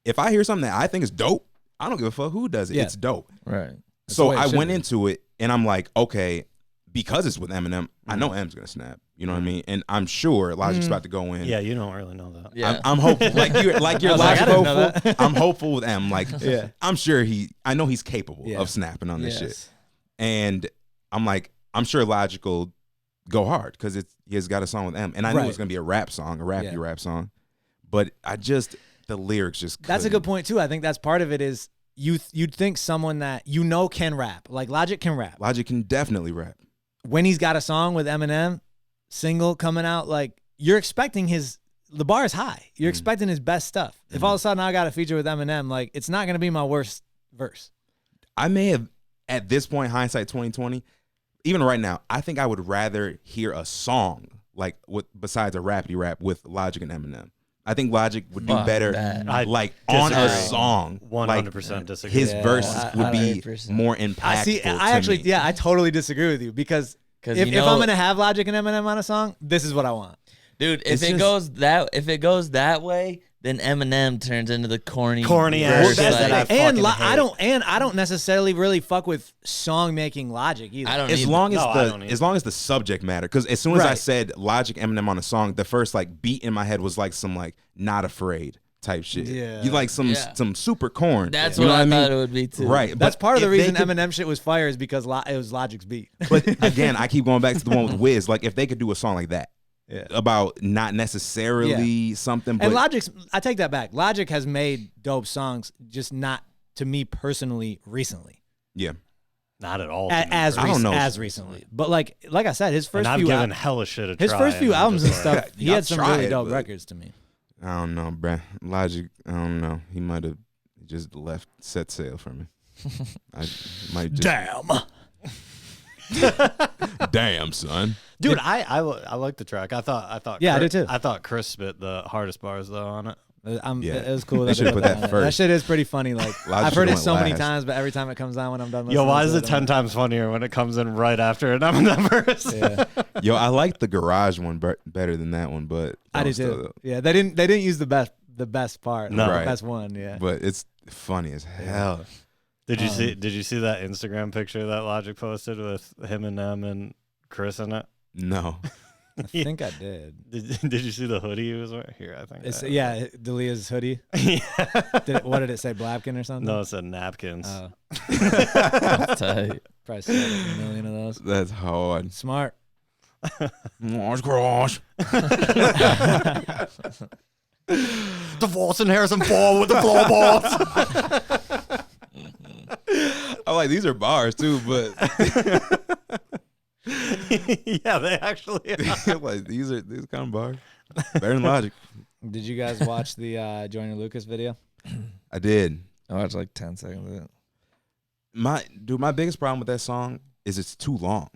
If I hear something that I think is dope, I don't give a fuck who does it. Yeah. It's dope. Right. That's So the way it I should went be. into it and I'm like, okay, because it's with Eminem, I know M's gonna snap. You know what I mean? And I'm sure Logic's about to go in. yeah, you don't really know that. Yeah. I'm hopeful. Like you're I was like, Logic I didn't know hopeful. I'm hopeful with M. Like Yeah. I'm sure I know he's capable Yeah. of snapping on this shit. Yes. And I'm like, I'm sure Logic will go hard because he has got a song with M. And I knew it was Right. gonna be a rap song, a rappy Yeah. rap song. But the lyrics just That's a good point too. I think that's part of it is you'd think someone that you know can rap. Like Logic can rap. Logic can definitely rap. When he's got a song with Eminem, single coming out, like you're expecting the bar is high. You're expecting his best stuff. If all of a sudden I got a feature with Eminem, like it's not gonna be my worst verse. I may have, at this point, hindsight 2020, even right now, I think I would rather hear a song like besides a rappity rap with Logic and Eminem. I think Logic would do Fuck better that. I like on a disagree. song. 100% disagree. His Yeah, verses I- would be 100%. more impactful. I actually, to me. I totally disagree with you because 'Cause if you know- I'm gonna have Logic and Eminem on a song, this is what I want. Dude, It's if it just- goes that way, then Eminem turns into the corny ass verse, shit like- that I And fucking hate. I don't necessarily really fuck with song making Logic either. I don't As either. long as No, I don't either. as long as the subject matter, because as soon as I Right. said Logic Eminem on a song, the first like beat in my head was like some like Not Afraid type shit. Yeah. You like some super corn. That's you what know I mean? thought it would be too. Right. That's but part of the if they reason could- Eminem shit was fire is because it was Logic's beat. But again, I keep going back to the one with Wiz. Like if they could do a song like that Yeah. about not necessarily something, but And I take that back. Logic has made dope songs, just not to me personally recently. yeah. Not at all. As I don't know. recently. But like I said, his and first I've few given hella shit a try. his first few and I'm albums and just like, stuff, he I'll had some try really it, dope but- records to me. I don't know, bruh. Logic, I don't know. He might have just set sail from me. I might just. Damn, son. Dude, I like the track. I thought. Yeah, I Chris, do too. I thought Chris spit the hardest bars though on it. Yeah. It was cool. They should've put that on it. first. That shit is pretty funny. Like Logic I've heard it should've so went many last. times, but every time it comes on when I'm done listening Yo, why to is it 10 times funnier when it comes in right after it? I'm in that verse. Yeah, Yo, I like the garage one better than that one, but I do too. Yeah, they didn't use the best part. No. the Right. best one. Yeah, But it's funny as hell. Did you see that Instagram picture that Logic posted with him and them and Chris in it? No. I think I did. Did you see the hoodie he was wearing? Here, I think. It's, yeah, Delia's hoodie. Yeah. What did it say? Blapkin or something? No, it said napkins. Oh, Tight. probably sold a million of those. That's hard. Smart. Garage. Divorce and Harrison Ford with the floorboards. I like these are bars too, but Yeah, they actually are. like these kind of bars. Better than Logic. Did you guys watch the Joyner Lucas video? I did. I watched like 10 seconds of it. My biggest problem with that song is it's too long.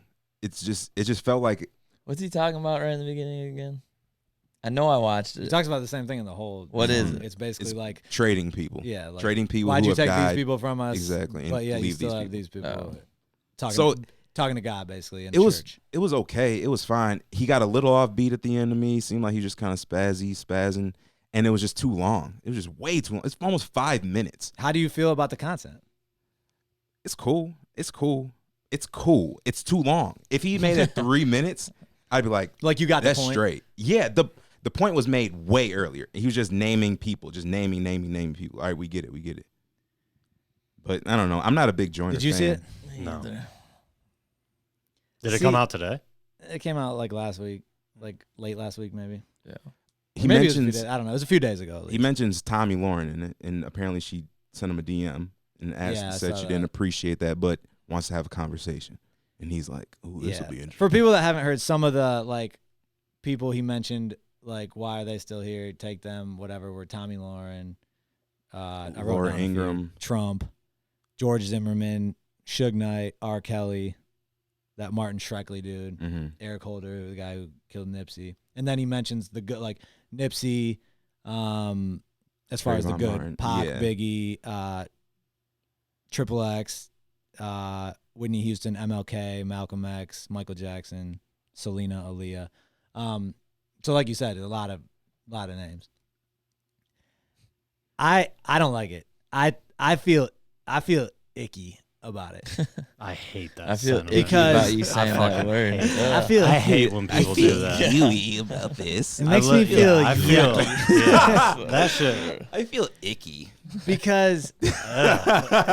It just felt like What's he talking about right in the beginning again? I know I watched He it. talks about the same thing in the whole. What is it? It's basically like, trading people. yeah, like, Trading people why'd who you have take died. these people from us? Exactly, and But yeah, you leave still these have people. these people Oh. talking to God basically in It was church. it was okay. It was fine. He got a little off beat at the end of me. Seemed like he was just kind of spazzing, and it was just too long. It was just way too long. It's almost 5 minutes. How do you feel about the content? It's cool. It's cool. It's cool. It's too long. If he made it 3 minutes, I'd be like, Like you got that's the point. straight. Yeah, the point was made way earlier. He was just naming people, just naming people. All right, we get it. But I don't know. I'm not a big Joyner Did you fan. see it? No. Either. Did it See- come out today? It came out like last week, like late last week maybe. Yeah. He Maybe it was a few mentions days. I don't know. It was a few days ago. at he least. mentions Tommy Lauren in it, and apparently she sent him a DM and Yeah, I said saw she that. didn't appreciate that, but wants to have a conversation. And he's like, "Ooh, this will be interesting." For people that haven't heard, some of the like people he mentioned, like why are they still here? Take them, whatever. Were Tommy Lauren, I wrote Laura down a few. Ingraham. Trump, George Zimmerman, Suge Knight, R. Kelly, that Martin Shkreli dude, Mm-hmm. Eric Holder, the guy who killed Nipsey, and then he mentions the good, like Nipsey, as far as the Trayvon good, Martin, Pac, yeah. Biggie, Triple X, Whitney Houston, MLK, Malcolm X, Michael Jackson, Selena, Aaliyah. So like you said, a lot of names. I don't like it. I feel icky about it. I hate that. I feel sentiment. icky Because- about you saying I that fucking word. hate that. I feel I hate when people do that. gooey about this. It makes me feel I feel yucky. yeah, that shit. I feel icky. because It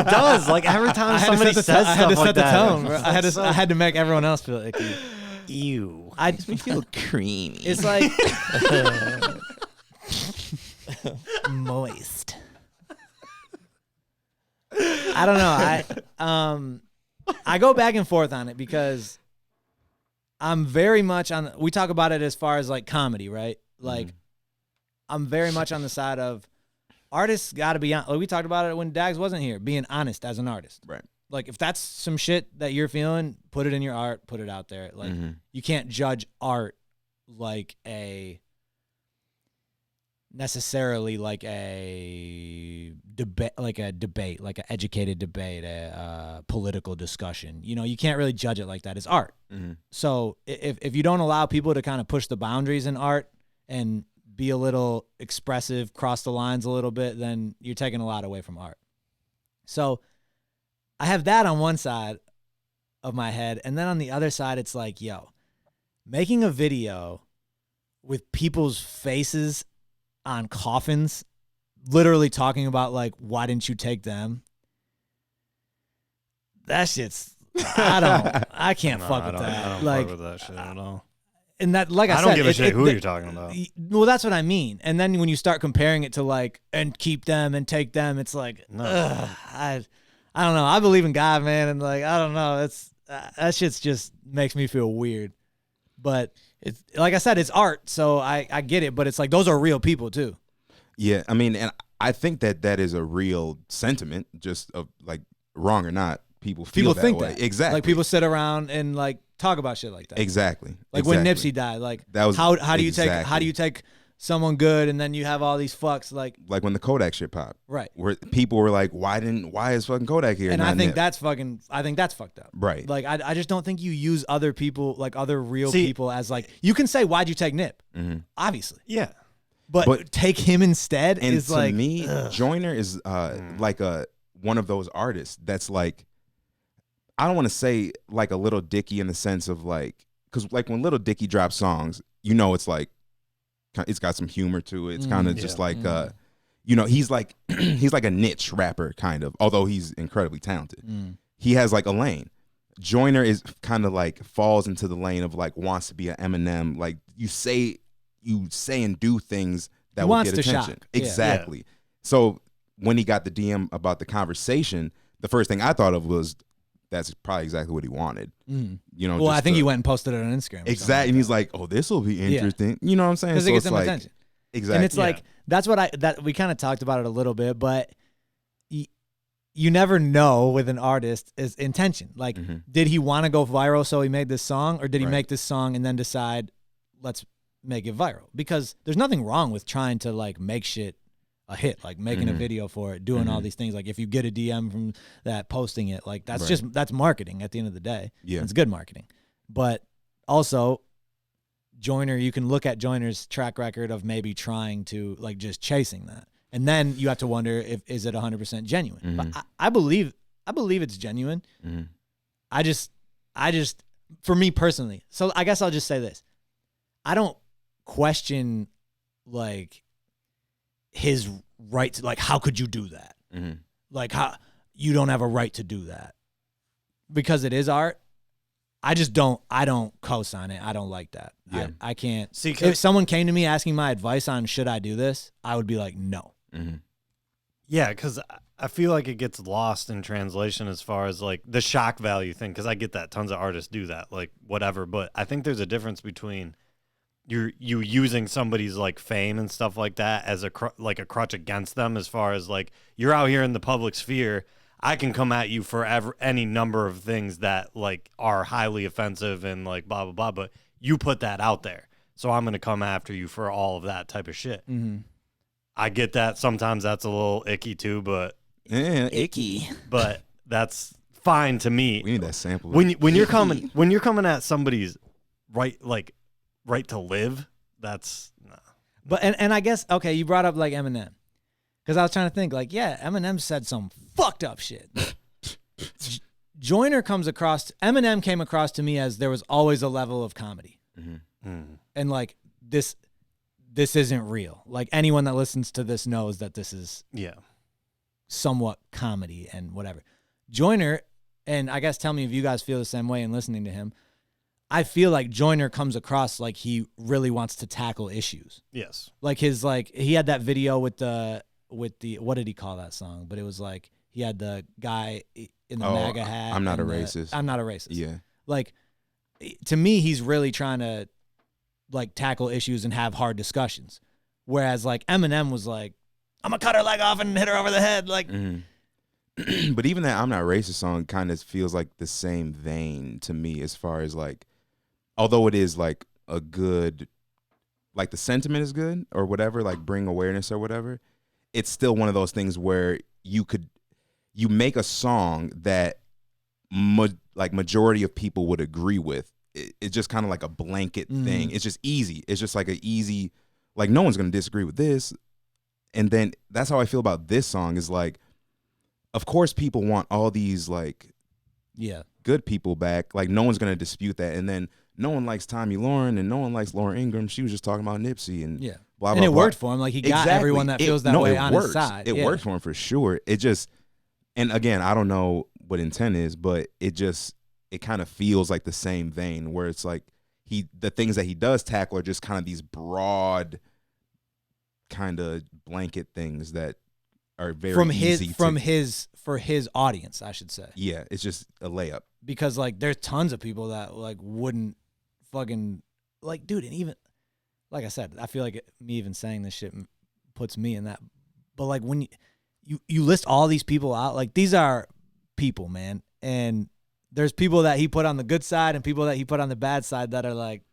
does. Like every time somebody says I had to stuff like set the that, tone. Bro. it's I had to make everyone else feel icky. ew. Makes me feel creamy. It's like moist. I don't know. I go back and forth on it because I'm very much on. We talk about it as far as like comedy, right? Like I'm very much on the side of artists got to be on. Like we talked about it when Dags wasn't here, being honest as an artist. right. Like if that's some shit that you're feeling, put it in your art, put it out there. Like you can't judge art like necessarily like a debate, like an educated debate, a political discussion. You know, you can't really judge it like that. It's art. So if you don't allow people to kind of push the boundaries in art and be a little expressive, cross the lines a little bit, then you're taking a lot away from art. So I have that on one side of my head, and then on the other side, it's like, yo, making a video with people's faces on coffins, literally talking about like, why didn't you take them? That shit's, I can't fuck with that. I don't Like, fuck with that shit at all. and that, like I I said, don't give a shit who you're talking about. Well, that's what I mean. And then when you start comparing it to like, and keep them and take them, it's like, No. I don't know. I believe in God, man, and like I don't know. It's that shit's just makes me feel weird. But it's like I said, it's art, so I get it. But it's like those are real people too. Yeah, I mean, and I think that is a real sentiment, just of like wrong or not, people feel Think way. that Exactly. Like people sit around and like talk about shit like that. Exactly. Like when Nipsey died, like that was how do you take someone good and then you have all these fucks like when the Kodak shit popped, right? Where people were like, why is fucking Kodak here? And I think that's fucked up. Right. Like I just don't think you use other people, like other real people, as like you can say why'd you take Nip, obviously, Yeah, but take him instead and is to like me, Joyner is like one of those artists that's like, I don't want to say like a Little Dicky in the sense of like, because like when Little Dicky drops songs, it's like it's got some humor to it. It's kind of just like he's like he's like a niche rapper kind of, although he's incredibly talented. He has like a lane. Joyner is kind of like falls into the lane of like wants to be an Eminem. Like you say and do things that will get attention. Shock. Exactly. Yeah. So when he got the DM about the conversation, the first thing I thought of was that's probably exactly what he wanted. Well, I think he went and posted it on Instagram. Exactly. And he's like, oh, this will be interesting. You know what I'm saying? Because it gets some attention. Exactly. And it's like, that's what we kind of talked about it a little bit, but you never know with an artist is intention. Like, did he want to go viral so he made this song, or did he make this song and then decide, let's make it viral? Because there's nothing wrong with trying to like make shit a hit, like making a video for it, doing all these things. Like if you get a DM from that, posting it, like that's that's marketing at the end of the day. Yeah. It's good marketing. But also Joyner, you can look at Joyner's track record of maybe trying to like just chasing that. And then you have to wonder is it 100% genuine? But I believe it's genuine. I just for me personally. So I guess I'll just say this. I don't question like his right to, like, how could you do that? Like, how you don't have a right to do that because it is art. I don't co-sign it. I don't like that. Yeah. I can't see. If someone came to me asking my advice on should I do this, I would be like, no. Yeah, because I feel like it gets lost in translation as far as like the shock value thing. Because I get that tons of artists do that, like whatever. But I think there's a difference between you using somebody's like fame and stuff like that as a crutch against them, as far as like you're out here in the public sphere. I can come at you for any number of things that like are highly offensive and like blah blah blah, but you put that out there, so I'm gonna come after you for all of that type of shit. I get that sometimes that's a little icky too, but icky. But that's fine to me. We need that sample. When you're coming at somebody's right to live, that's nah. But and I guess okay, you brought up like Eminem, because I was trying to think like Eminem said some fucked up shit. Eminem came across to me as there was always a level of comedy, and like this isn't real. Like anyone that listens to this knows that this is somewhat comedy and whatever. Joyner, and I guess tell me if you guys feel the same way in listening to him. I feel like Joyner comes across like he really wants to tackle issues. Yes. Like he had that video with the what did he call that song? But it was like he had the guy in the MAGA hat. I'm not a racist. I'm not a racist. Yeah. Like to me, he's really trying to like tackle issues and have hard discussions. Whereas like Eminem was like, I'm gonna cut her leg off and hit her over the head. Like, but even that I'm not racist song kind of feels like the same vein to me, as far as like, although it is like a good, like the sentiment is good or whatever, like bring awareness or whatever. It's still one of those things where you make a song that majority of people would agree with. It's just kind of like a blanket thing. It's just easy. It's just like an easy, like no one's going to disagree with this. And then that's how I feel about this song is like, of course people want all these like good people back. Like no one's going to dispute that. And then no one likes Tommy Lauren and no one likes Lauren Ingram. She was just talking about Nipsey and blah, blah, and it blah. worked for him. Like he got everyone that feels that way on his side. It worked for him for sure. It just, and again, I don't know what intent is, but it kind of feels like the same vein where it's like the things that he does tackle are just kind of these broad kind of blanket things that are very for his audience, I should say. Yeah, it's just a layup. Because like there's tons of people that like wouldn't fucking like, dude, and even like I said, I feel like me even saying this shit puts me in that. But like when you list all these people out, like these are people, man, and there's people that he put on the good side and people that he put on the bad side that are like,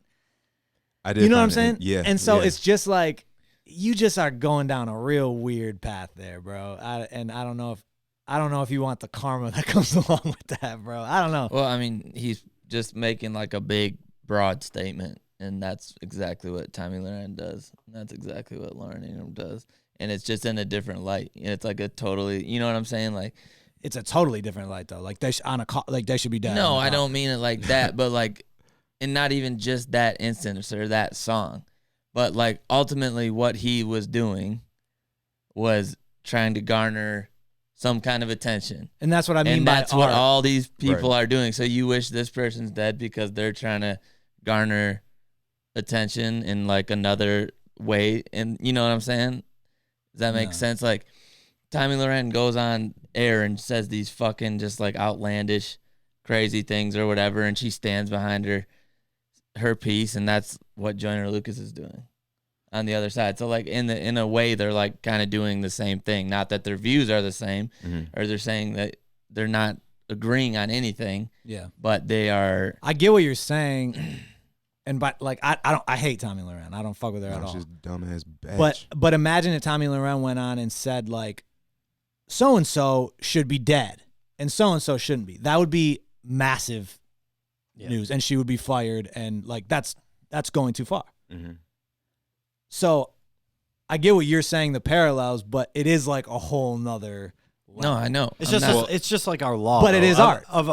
I did. you know what I'm saying? Yeah. And so yeah. it's just like you just are going down a real weird path there, bro. I don't know if you want the karma that comes along with that, bro. I don't know. Well, I mean, he's just making like a big, broad statement, and that's exactly what Tommy Loren does. That's exactly what Lauren Ingram does, and it's just in a different light. It's like a totally, you know what I'm saying? Like, it's a totally different light though. Like they they should be dead. no, I don't mean it like that, but like, and not even just that instance or that song, but like ultimately what he was doing was trying to garner some kind of attention. And that's what I mean and by that's what art. all these people Right. are doing. So you wish this person's dead because they're trying to garner attention in like another way. And you know what I'm saying? Does that make No. sense? Like Tommy Loren goes on air and says these fucking just like outlandish, crazy things or whatever, and she stands behind her piece, and that's what Joyner Lucas is doing on the other side. So like in a way they're like kind of doing the same thing. Not that their views are the same, or they're saying that they're not agreeing on anything. Yeah. But they are. I get what you're saying. And but like I hate Tommy Loren. I don't fuck with her at all. She's dumbass bitch. But imagine if Tommy Loren went on and said like so and so should be dead and so shouldn't be. That would be massive news, and she would be fired, and like that's going too far. Mm-hmm. So I get what you're saying, the parallels, but it is like a whole nother level. No, I know. It's I'm just not- it's just like our law, But it though, is art. of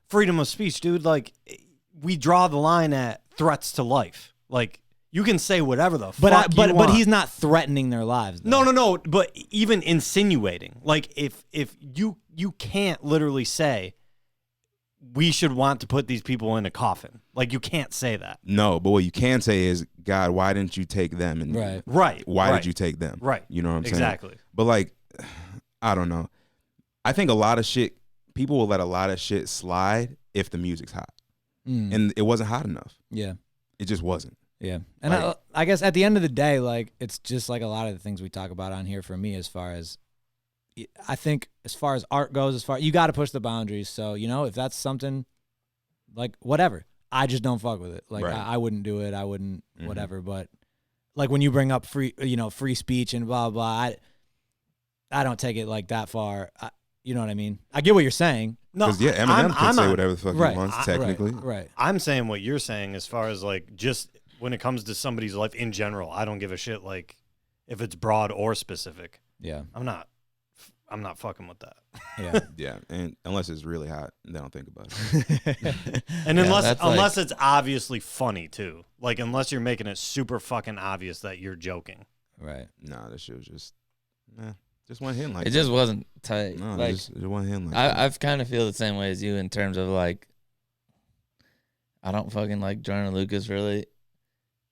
freedom of speech, dude. Like we draw the line at threats to life. Like you can say whatever the fuck you but want. he's not threatening their lives, though. No. But even insinuating, like if you can't literally say we should want to put these people in a coffin. Like you can't say that. No, but what you can say is, God, why didn't you take them? And Right. why right. did you take them? Right. You know what I'm saying? Exactly. But like, I don't know. I think a lot of shit, people will let a lot of shit slide if the music's hot. And it wasn't hot enough. Yeah. It just wasn't. Yeah. And Like- I guess at the end of the day, like, it's just like a lot of the things we talk about on here for me, as far as, I think as far as art goes, you got to push the boundaries. So, you know, if that's something, like, whatever, I just don't fuck with it. Like, Right. I wouldn't do it. I wouldn't, whatever. But like when you bring up free speech and blah, blah, I don't take it like that far. You know what I mean? I get what you're saying. No, Because Eminem can say whatever the fuck Right. he wants, technically. Right. I'm saying what you're saying as far as like just when it comes to somebody's life in general. I don't give a shit like if it's broad or specific. Yeah. I'm not fucking with that. Yeah. Yeah, and unless it's really hot, then I'll think about it. And Yeah, unless that's like- it's obviously funny too. Like unless you're making it super fucking obvious that you're joking. Right. Nah, that shit was just went him like it that. just wasn't tight. No, Like it went him like that. I've kind of feel the same way as you in terms of like I don't fucking like Joyner Lucas really,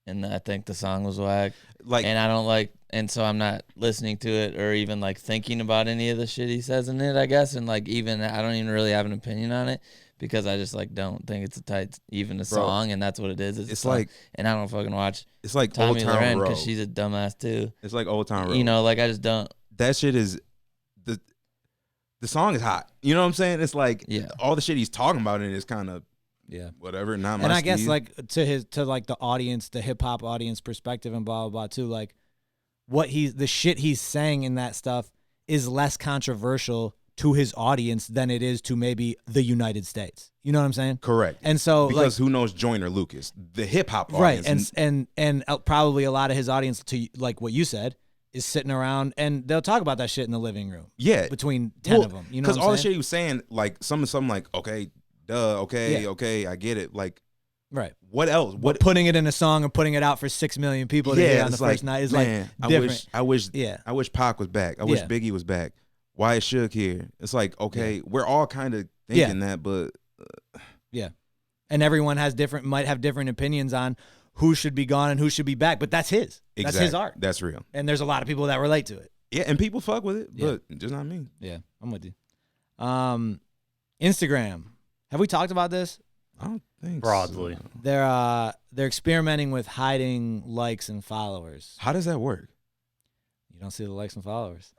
and I think the song was whack. Like, And I don't like, and so I'm not listening to it or even like thinking about any of the shit he says in it, I guess. And like even I don't even really have an opinion on it because I just like don't think it's a tight even a song, and that's what it is. It's a it's song. like And I don't fucking watch it's like Tommy Old Town Loren Road. because she's a dumbass too. It's like Old Town Road. You know, like I just don't. That shit is the song is hot. You know what I'm saying? It's like all the shit he's talking about in it is kind of whatever. Not my And I guess speed. like to like the audience, the hip hop audience perspective and blah blah blah too. Like the shit he's saying in that stuff is less controversial to his audience than it is to maybe the United States. You know what I'm saying? correct. And so Because who knows Joyner Lucas, the hip hop right, audience, and probably a lot of his audience, to like what you said, is sitting around and they'll talk about that shit in the living room. yeah, Between 10 of them, you know, because what I'm all the saying? shit he was saying, like something like okay, duh, okay, Yeah. okay, I get it. Like Right. what else? What putting it in a song and putting it out for 6 million people to hear on the it's first night is man, like different. I wish Yeah. I wish Pac was back. I wish Yeah. Biggie was back. Why is Suge here? It's like okay, we're all kind of thinking that, but Yeah. And everyone might have different opinions on who should be gone and who should be back, but that's his. That's his art. That's real. And there's a lot of people that relate to it. Yeah, and people fuck with it, Yeah. but just not me. Yeah, I'm with you. Instagram. Have we talked about this? I don't think Broadly. so. They're experimenting with hiding likes and followers. How does that work? You don't see the likes and followers,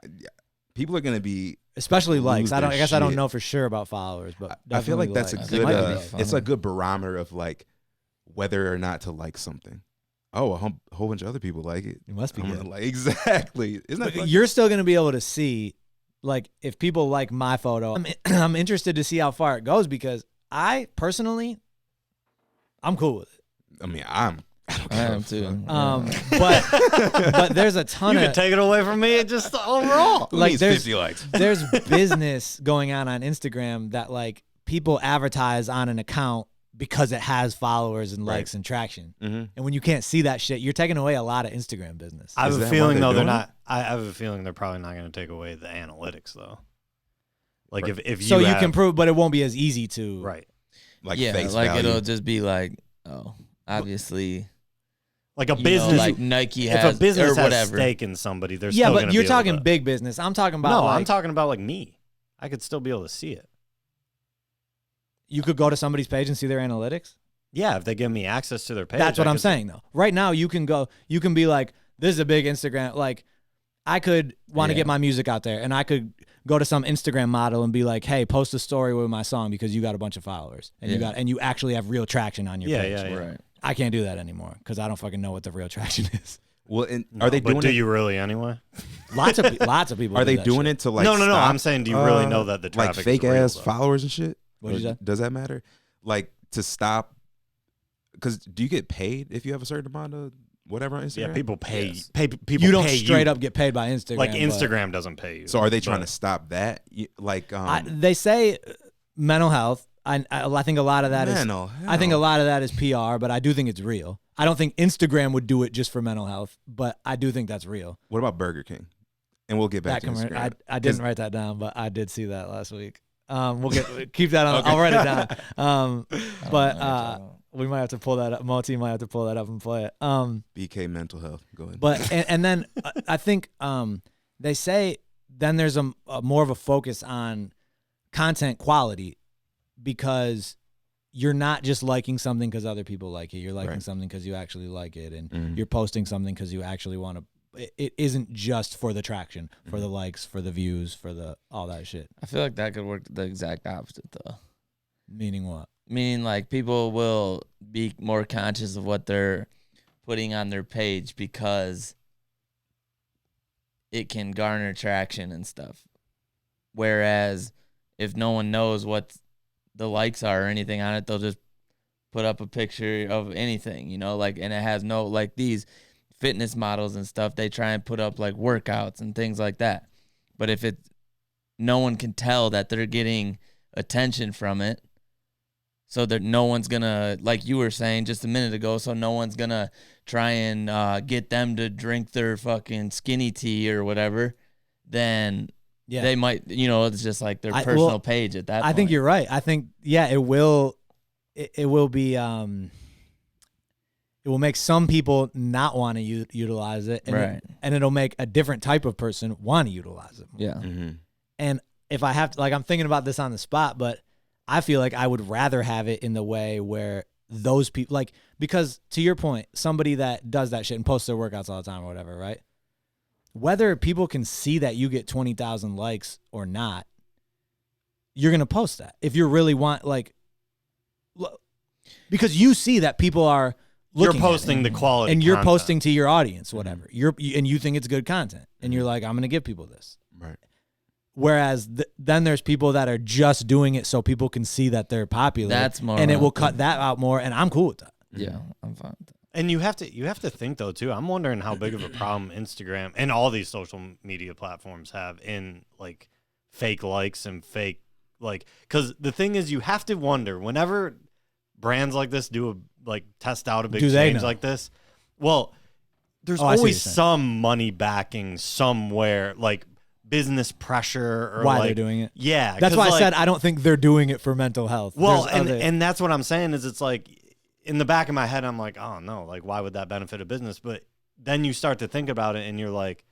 People are gonna be especially likes. lose I their guess I don't shit. know for sure about followers, but I feel like that's definitely a likes. It might good. be fun. It's a good barometer of like whether or not to like something. Oh, a whole bunch of other people like it. It must be I'm good. gonna like exactly. Isn't that But fucking- you're still going to be able to see, like, if people like my photo. I'm interested to see how far it goes because I personally, I'm cool with it. I mean, I don't I care. am too. But there's a ton You of can take it away from me. Just overall. Who like needs there's 50 likes? there's business going on Instagram that like people advertise on an account because it has followers and Right. likes and traction. Mm-hmm. And when you can't see that shit, you're taking away a lot of Instagram business. I have Is a that why feeling they're though they're doing not. I have a feeling they're probably not going to take away the analytics though. Like Right. if So you have- can prove, but it won't be as easy to. right. Like yeah, face like value. it'll just be like, oh, obviously, Like a you business. know, like Nike if has a business or has whatever. stake in somebody, there's Yeah, still but gonna you're be able talking to- big business. I'm talking about No, like, I'm talking about like me. I could still be able to see it. you could go to somebody's page and see their analytics. Yeah, if they give me access to their page. That's what I I'm could- saying though. Right now you can be like, this is a big Instagram. Like I could want to Yeah. get my music out there and I could go to some Instagram model and be like, hey, post a story with my song because you got a bunch of followers and Yeah. you actually have real traction on your Yeah, page. yeah, yeah. Right. I can't do that anymore because I don't fucking know what the real traction is. Well, and No, are they but doing do it? you really anyway? Lots of people. Are do they that doing shit. it to like no. stop, I'm saying, do you really know that the like traffic fake is real, ass though? followers and shit? What'd you Or say? Does that matter? Like to stop? Because do you get paid if you have a certain amount of whatever on Instagram? Yeah, people pay. Yes. People You don't pay straight you. up get paid by Instagram. Like but Instagram doesn't pay you. So are they trying but- to stop that? Like, they say mental health. I think a lot of that is. mental I think a health. lot of that is PR, but I do think it's real. I don't think Instagram would do it just for mental health, but I do think that's real. What about Burger King? And we'll get back That to Instagram. I didn't write that down, but I did see that last week. We'll keep that on. I'll write it down. But we might have to pull that up. Moe-T might have to pull that up and play it. BK mental health. Go ahead. But and then I think they say then there's a more of a focus on content quality because you're not just liking something because other people like it. You're liking Right. something because you actually like it, and Mhm. you're posting something because you actually want to. It isn't just for the traction, for the likes, for the views, for the all that shit. I feel like that could work the exact opposite though. Meaning what? Meaning like people will be more conscious of what they're putting on their page because it can garner traction and stuff. Whereas if no one knows what the likes are or anything on it, they'll just put up a picture of anything, you know, like, and it has no, like these fitness models and stuff, they try and put up like workouts and things like that. But if no one can tell that they're getting attention from it, so that no one's gonna, like you were saying just a minute ago, so no one's gonna try and get them to drink their fucking skinny tea or whatever, then Yeah, they might, you know, it's just like their I- personal well, page at that point. I think you're right. I think it will. It will be. It will make some people not want to utilize it, and Right. and it'll make a different type of person want to utilize it. Yeah. Mhm. And if I have to, like, I'm thinking about this on the spot, but I feel like I would rather have it in the way where those people, like, because to your point, somebody that does that shit and posts their workouts all the time or whatever, right? Whether people can see that you get 20,000 likes or not, you're going to post that. If you really want, like, because you see that people are You're looking at it, posting the quality, and you're content. posting to your audience, whatever. And you think it's good content, and you're like, I'm going to give people this. Right. Whereas then there's people that are just doing it so people can see that they're popular. That's more and it will out cut that out more, and I'm cool with that. Yeah, I'm fine with that. And you have to think though too. I'm wondering how big of a problem Instagram and all these social media platforms have in like fake likes and fake like, because the thing is, you have to wonder whenever brands like this test out a big Do they change know? like this. Well, there's Oh, I see what always you're saying. some money backing somewhere, like business pressure or Why like, they're doing it. Yeah, That's 'cause, why I like, said I don't think they're doing it for mental health. well, There's other- and that's what I'm saying is it's like in the back of my head, I'm like, oh no, like why would that benefit a business? But then you start to think about it and you're like,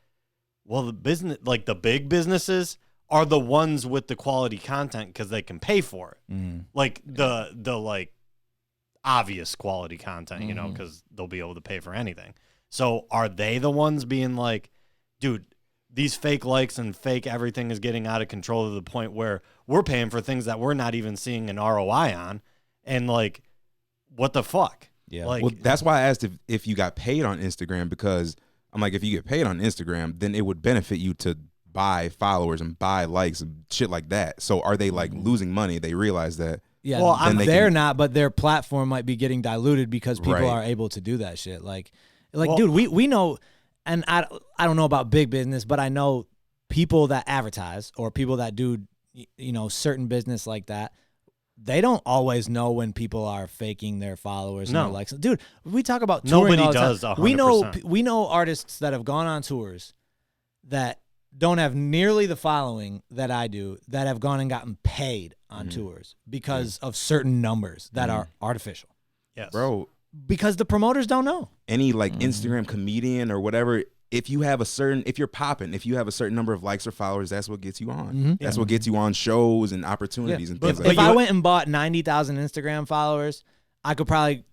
well, the business, like the big businesses are the ones with the quality content because they can pay for it. Mhm. Like the like obvious quality content, you know, because they'll be able to pay for anything. So are they the ones being like, dude, these fake likes and fake everything is getting out of control to the point where we're paying for things that we're not even seeing an ROI on, and like, what the fuck? Yeah. Like, Well, that's why I asked if you got paid on Instagram, because I'm like, if you get paid on Instagram, then it would benefit you to buy followers and buy likes and shit like that. So are they like losing money? They realize that. Yeah, Well, they're not, but their platform might be getting diluted because people Right. are able to do that shit. Like, dude, we know, and I don't know about big business, but I know people that advertise or people that do, you know, certain business like that. They don't always know when people are faking their followers and No. their likes. Dude, we talk about touring Nobody all the does time. 100%. We know artists that have gone on tours that don't have nearly the following that I do, that have gone and gotten paid on tours because of certain numbers that are artificial. yes, Bro, Because the promoters don't know. any like Instagram comedian or whatever, if you're popping, if you have a certain number of likes or followers, that's what gets you on. That's what gets you on shows and opportunities and things If like that. I went and bought 90,000 Instagram followers, I could probably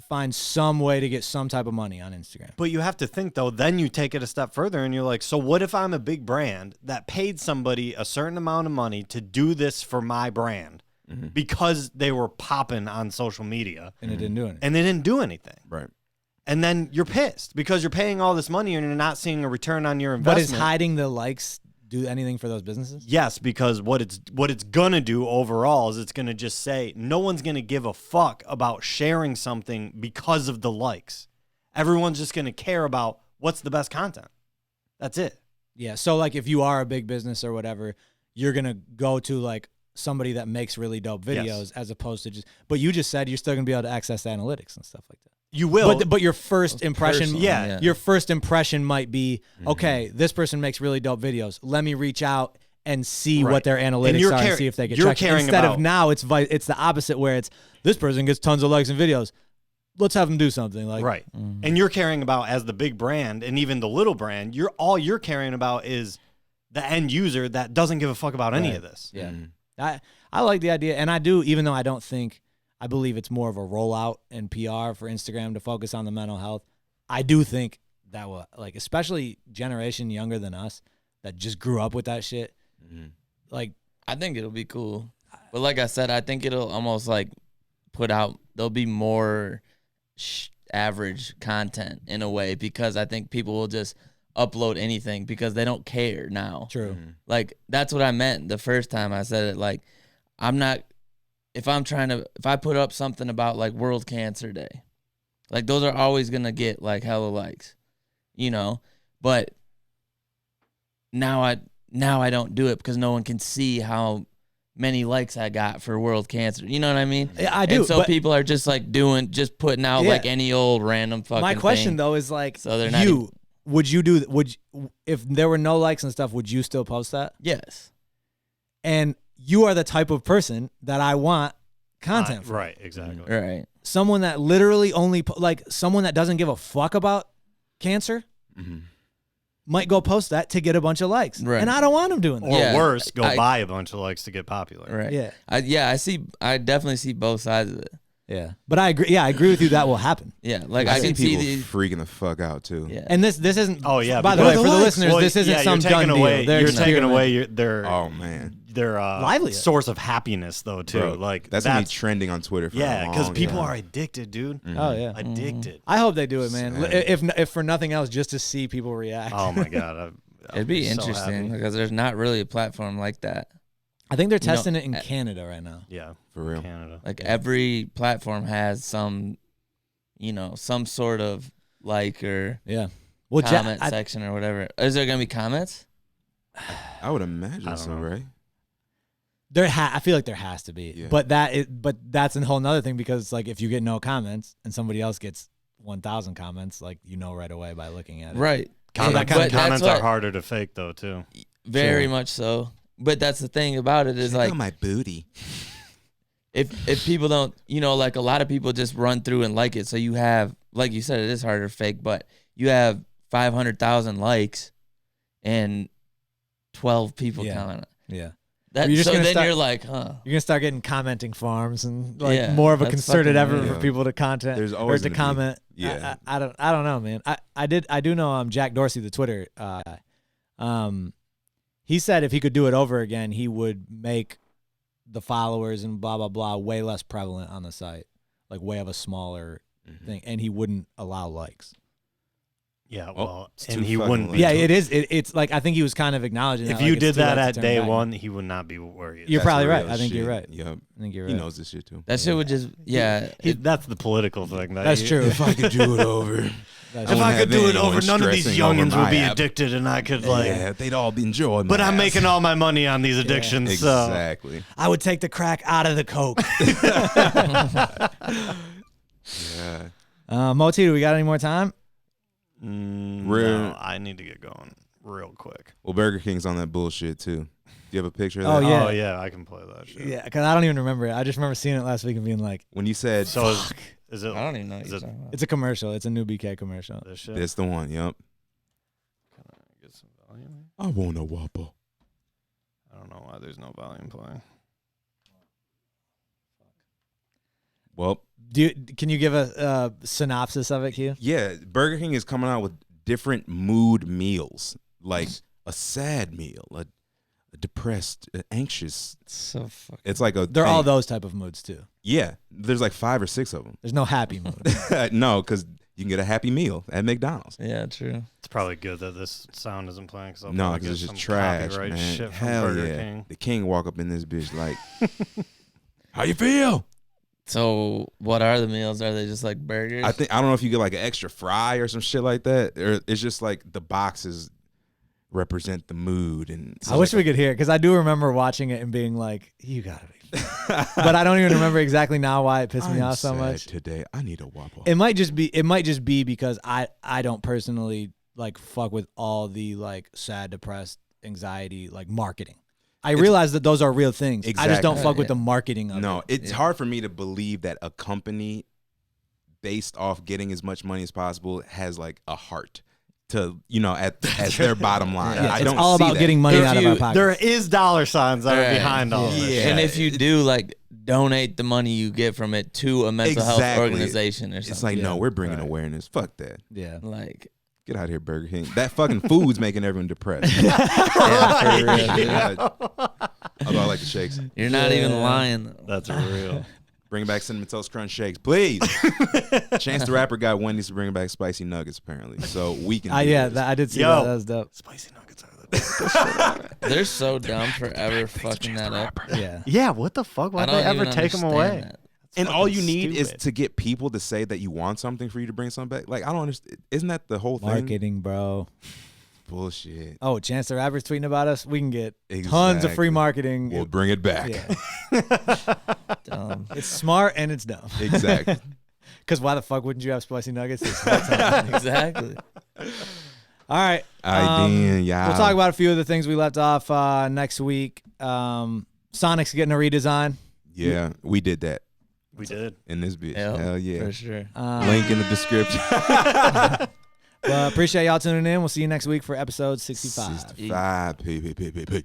find some way to get some type of money on Instagram. But you have to think, though, then you take it a step further and you're like, so what if I'm a big brand that paid somebody a certain amount of money to do this for my brand because they were popping on social media And it didn't do anything. and they didn't do anything? Right. And then you're pissed because you're paying all this money and you're not seeing a return on your But investment. is hiding the likes do anything for those businesses? Yes, because what it's gonna do overall is it's gonna just say no one's gonna give a fuck about sharing something because of the likes. Everyone's just gonna care about what's the best content. That's it. Yeah. So like if you are a big business or whatever, you're going to go to like somebody that makes really dope videos Yes. as opposed to just, but you just said you're still going to be able to access analytics and stuff like that. You will. But your first impression, Personal, yeah. your first impression might be, okay, this person makes really dope videos. Let me reach out and see Right. what their And analytics you're are and car- see if they get you're traction. caring Instead of about- now, it's the opposite where it's this person gets tons of likes and videos. Let's have them do something like right. And you're caring about, as the big brand and even the little brand, all you're caring about is the end user that doesn't give a fuck about any of this. Yeah. I like the idea, and I do, even though I believe it's more of a rollout and PR for Instagram to focus on the mental health. I do think that will, like, especially generation younger than us that just grew up with that shit. Like, I think it'll be cool. But like I said, I think it'll almost like there'll be more average content in a way, because I think people will just upload anything because they don't care now. true. Like, that's what I meant the first time I said it. Like, if I put up something about like World Cancer Day, like those are always going to get like hella likes, you know, but now I don't do it because no one can see how many likes I got for World Cancer. You know what I mean? Yeah, I do. And so but people are just like putting out Yeah. like any old random fucking my question thing. though is like, So they're not even- if there were no likes and stuff, would you still post that? Yes. And you are the type of person that I want content from. Right, exactly. Right. Someone that literally only like someone that doesn't give a fuck about cancer might go post that to get a bunch of likes, Right. and I don't want them doing that. Or Yeah, worse, go I- buy a bunch of likes to get popular. Right. Yeah. I definitely see both sides of it. Yeah, but I agree. Yeah, I agree with you. That will happen. Yeah. Like I I see can see people these. freaking the fuck out too. Yeah. And this isn't. Oh yeah. By the because- way, for the listeners, Well, this isn't yeah, some you're done taking away, deal. They're You're taking experimenting. away their Oh man, livelihood. source of happiness though too. Bro, Like that's gonna be trending on Twitter for yeah, because because people are addicted, dude. Oh yeah. Addicted. I hope they do it, man. Sad. If for nothing else, just to see people react. Oh my god. It'd be so interesting happy. because there's not really a platform like that. I think they're You know, testing it in Canada right now. Yeah, for real. Canada. Like every platform has some sort of like or Yeah. Well, comment section or whatever. Is there gonna be comments? I would imagine I don't so, know. right? I feel like there has to be, Yeah. but that's a whole nother thing, because like if you get no comments and somebody else gets 1,000 comments, like right away by looking at it. Right. Comment, But that's comments are what- harder to fake though too. Very Sure. much so. But that's the thing about it is Check like out my booty. if people don't, like a lot of people just run through and like it. So you have, like you said, it is harder to fake, but you have 500,000 likes and 12 people Yeah. comment. Yeah. That, You're just so gonna then start- you're like, huh? You're gonna start getting commenting farms and like Yeah, more of a that's concerted fucking effort weird. for people to content There's or always to gonna be- comment. yeah. I don't know, man. I do know Jack Dorsey, the Twitter guy. He said if he could do it over again, he would make the followers and blah blah blah way less prevalent on the site, like way of a smaller thing, and he wouldn't allow likes. Yeah, Oh, well, it's and too he fucking wouldn't. late. Yeah, it is. It's like I think he was kind of acknowledging If that, you like, it's did too late that to at turn day back. one, he would not be worried. You're That's probably the right. real I think you're shit. right. Yep. I think you're He right. knows this shit too. That shit would just, yeah. That's the political thing. That's true. If I could do it over. That's If true. I have could do it anyone over, none of these stressing over youngins would my be app. addicted, and I could like. Yeah, they'd all be enjoying. But my I'm ass. making all my money on these addictions, so Exactly. I would take the crack out of the coke. Yeah. Moe-T, do we got any more time? no, I need to get going real quick. Well, Burger King's on that bullshit too. Do you have a picture of Oh, that? yeah. Oh yeah, I can play that shit. Yeah, because I don't even remember it. I just remember seeing it last week and being like, When you said So is it? I don't even know what Is you're it talking about. it's a commercial. It's a new BK commercial. this shit? this the one, yep. Can I get some volume? I want a Whopper. I don't know why there's no volume playing. Well, Can you give a synopsis of it, Q? yeah, Burger King is coming out with different mood meals, like a sad meal, a depressed, anxious. So fucking. It's like a. They're all thing. those type of moods too. Yeah, there's like 5 or 6 of them. There's no happy mood. No, because you can get a Happy Meal at McDonald's. Yeah, true. It's probably good that this sound isn't playing. Cause I'll No, probably because get it's just some trash, copyright man. shit from Hell Burger yeah. King. The king walk up in this bitch like, how you feel? So, what are the meals? Are they just like burgers? I don't know if you get like an extra fry or some shit like that, or it's just like the boxes represent the mood. And I wish we could hear it because I do remember watching it and being like, "You gotta be," but I don't even remember exactly now why it pissed me off so much. Today, I need a Whopper. It might just be because I don't personally like fuck with all the like sad, depressed, anxiety like marketing. I realize that those are real things. I just don't Exactly. fuck with the marketing of No, it. it's hard for me to believe that a company based off getting as much money as possible has like a heart to, as their bottom line. Yeah, I it's don't all see about that. getting money If out of you- our pockets. There is dollar signs that are Right. behind all this. Yeah. And if you do like donate the money you get from it to a mental health Exactly. organization or something, It's like, no, we're bringing Right. awareness. Fuck that. Yeah. like Get out of here, Burger King. That fucking food's making everyone depressed. yeah, for real, dude. Although I like the shakes. You're not even lying. Though. That's real. Bring back Cinnamon Toast Crunch shakes, please. Chance the Rapper got Wendy's to bring back spicy nuggets, apparently. So we can. Do Yeah, this. I did see Yo. that. That was dope. Spicy nuggets are the They're so dumb for ever fucking that up. Yeah. Yeah, what the fuck? I Why'd don't they ever even take them understand away? that. And all you fucking need is stupid. to get people to say that you want something for you to bring something back. Like, I don't understand. Isn't that the whole thing? Marketing, bro. Bullshit. Oh, Chance the Rapper's tweeting about us. We can get tons of free Exactly. marketing. We'll bring it back. Yeah. Dumb. It's smart and it's dumb. Exactly. Because why the fuck wouldn't you have spicy nuggets? All Exactly. right. I did, yeah. We'll talk about a few of the things we left off next week. Sonic's getting a redesign. Yeah, we did that We did. in this bitch. Yeah, Hell yeah. for sure. Link in the description. Well, appreciate y'all tuning in. We'll see you next week for episode 65. 65. P.